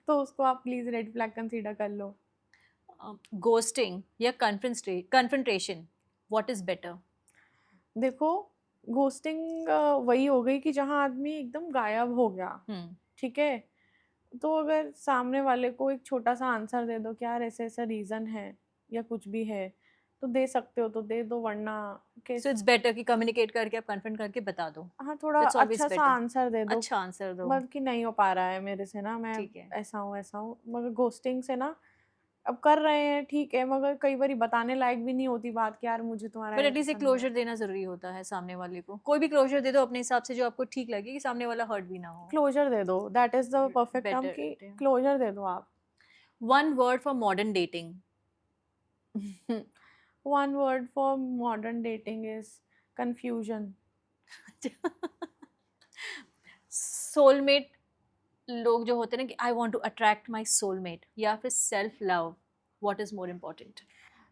तो उसको आप प्लीज़ रेड फ्लैग कंसीडर कर लो। घोस्टिंग या कन्फ्रंटेशन, व्हाट इज़ बेटर? देखो, घोस्टिंग वही हो गई कि जहाँ आदमी एकदम गायब हो गया, हुँ। ठीक है? तो अगर सामने वाले को एक छोटा-सा आंसर दे दो कि यार ऐसे-ऐसे रीज़न है या कुछ भी है, तो दे सकते हो तो दे दो, वरना सो केस इट्स बेटर कि कम्युनिकेट करके आप कन्फ्रंट करके बता दो। हाँ, थोड़ा दैट्स ऑलवेज़ अच्छा-सा बेटर। आंसर दे दो, अच्छा आंसर दो, मतलब कि नहीं हो पा रहा है मेरे से ना, मैं ठीक है। ऐसा हूँ। मगर घोस्टिंग से ना, अब कर रहे हैं ठीक है, मगर कई बारी बताने लायक भी नहीं होती बात कि यार मुझे तुम्हारा बट ये एटलीस्ट एक पसंद नहीं है। क्लोज़र देना ज़रूरी होता है सामने वाले को। कोई भी क्लोज़र दे दो अपने हिसाब से जो आपको ठीक लगे कि सामने वाला हर्ट भी ना हो। क्लोज़र दे दो, that is the perfect term better कि रहते हैं। क्लोज़र दे दो आप। One word for modern dating. One word for modern dating is confusion. Soulmate, लोग जो होते हैं ना कि I want to attract my soulmate, या फिर self love, what is more important?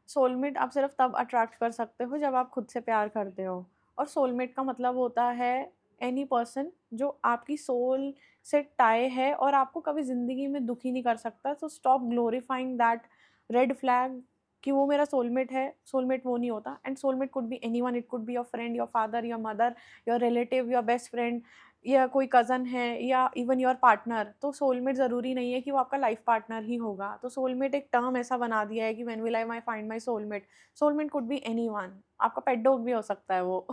Soulmate आप सिर्फ तब अट्रैक्ट कर सकते हो जब आप खुद से प्यार करते हो, और सोलमेट का मतलब होता है एनी पर्सन जो आपकी सोल से टाई है और आपको कभी ज़िंदगी में दुखी नहीं कर सकता। So stop glorifying that red flag कि वो मेरा सोलमेट है। सोलमेट वो नहीं होता, and soulmate could be anyone, it could be your friend, your father, your mother, your relative, your best friend, या कोई कज़न है, या इवन योर पार्टनर। तो सोलमेट ज़रूरी नहीं है कि वो आपका लाइफ पार्टनर ही होगा। तो सोलमेट एक टर्म ऐसा बना दिया है कि when will I my find my soulmate. Soulmate could be anyone, आपका पेट डॉग भी हो सकता है वो।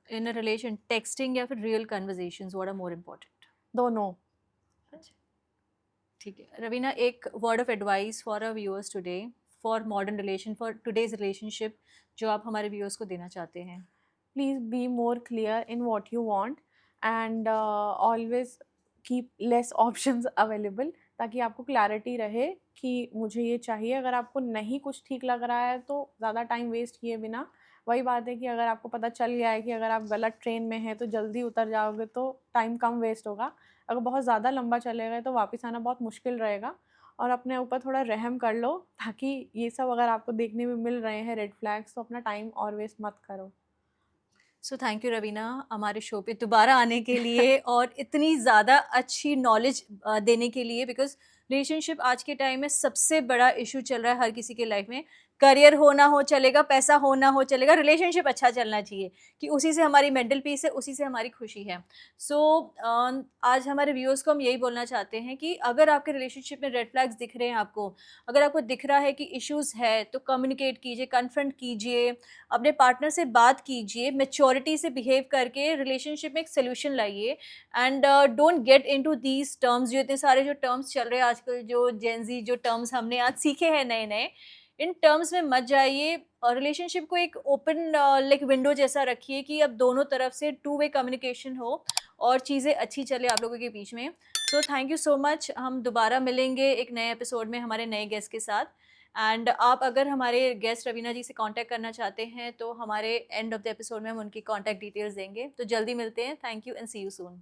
इन अ रिलेशन, टेक्स्टिंग या फिर real conversations, what are more important? दोनों। अच्छा, ठीक है। रवीना, एक word of advice for our viewers today, for modern relation, for today's relationship, जो आप हमारे व्यूअर्स को देना चाहते हैं? Please be more clear in what you want, and always keep less options available, ताकि आपको क्लैरिटी रहे कि मुझे ये चाहिए। अगर आपको नहीं कुछ ठीक लग रहा है तो ज़्यादा टाइम वेस्ट किए बिना, वही बात है कि अगर आपको पता चल गया है कि अगर आप गलत ट्रेन में हैं तो जल्दी उतर जाओगे तो टाइम कम वेस्ट होगा। अगर बहुत ज़्यादा लंबा चलेगा तो वापस आना बहुत मुश्किल रहेगा। और अपने ऊपर थोड़ा रहम कर लो, ताकि ये सब अगर आपको देखने में मिल रहे हैं रेड फ्लैग्स, तो अपना टाइम और वेस्ट मत करो। सो थैंक यू रवीना, हमारे शो पे दोबारा आने के लिए और इतनी ज़्यादा अच्छी नॉलेज देने के लिए, बिकॉज रिलेशनशिप आज के टाइम में सबसे बड़ा इशू चल रहा है हर किसी के लाइफ में। करियर हो ना हो चलेगा, पैसा हो ना हो चलेगा, रिलेशनशिप अच्छा चलना चाहिए कि उसी से हमारी मेंटल पीस है, उसी से हमारी खुशी है। सो आज हमारे व्यूअर्स को हम यही बोलना चाहते हैं कि अगर आपके रिलेशनशिप में रेड फ्लैग्स दिख रहे हैं आपको, अगर आपको दिख रहा है कि इश्यूज़ है, तो कम्युनिकेट कीजिए, कन्फ्रंट कीजिए, अपने पार्टनर से बात कीजिए, मैच्योरिटी से बिहेव करके रिलेशनशिप में एक सॉल्यूशन लाइए and don't get into these terms, जो इतने सारे जो टर्म्स चल रहे हैं आजकल, जो जेन ज़ी जो टर्म्स हमने आज सीखे हैं नए-नए, इन टर्म्स में मत जाइए और रिलेशनशिप को एक ओपन लाइक विंडो जैसा रखिए कि अब दोनों तरफ से टू वे कम्युनिकेशन हो और चीज़ें अच्छी चले आप लोगों के बीच में। So thank you so much. हम दोबारा मिलेंगे एक नए एपिसोड में हमारे नए गेस्ट के साथ। एंड आप अगर हमारे गेस्ट रवीना जी से कांटेक्ट करना चाहते हैं तो हमारे एंड ऑफ द एपिसोड में हम उनकी कांटेक्ट डिटेल्स देंगे। तो जल्दी मिलते हैं। Thank you and see you soon.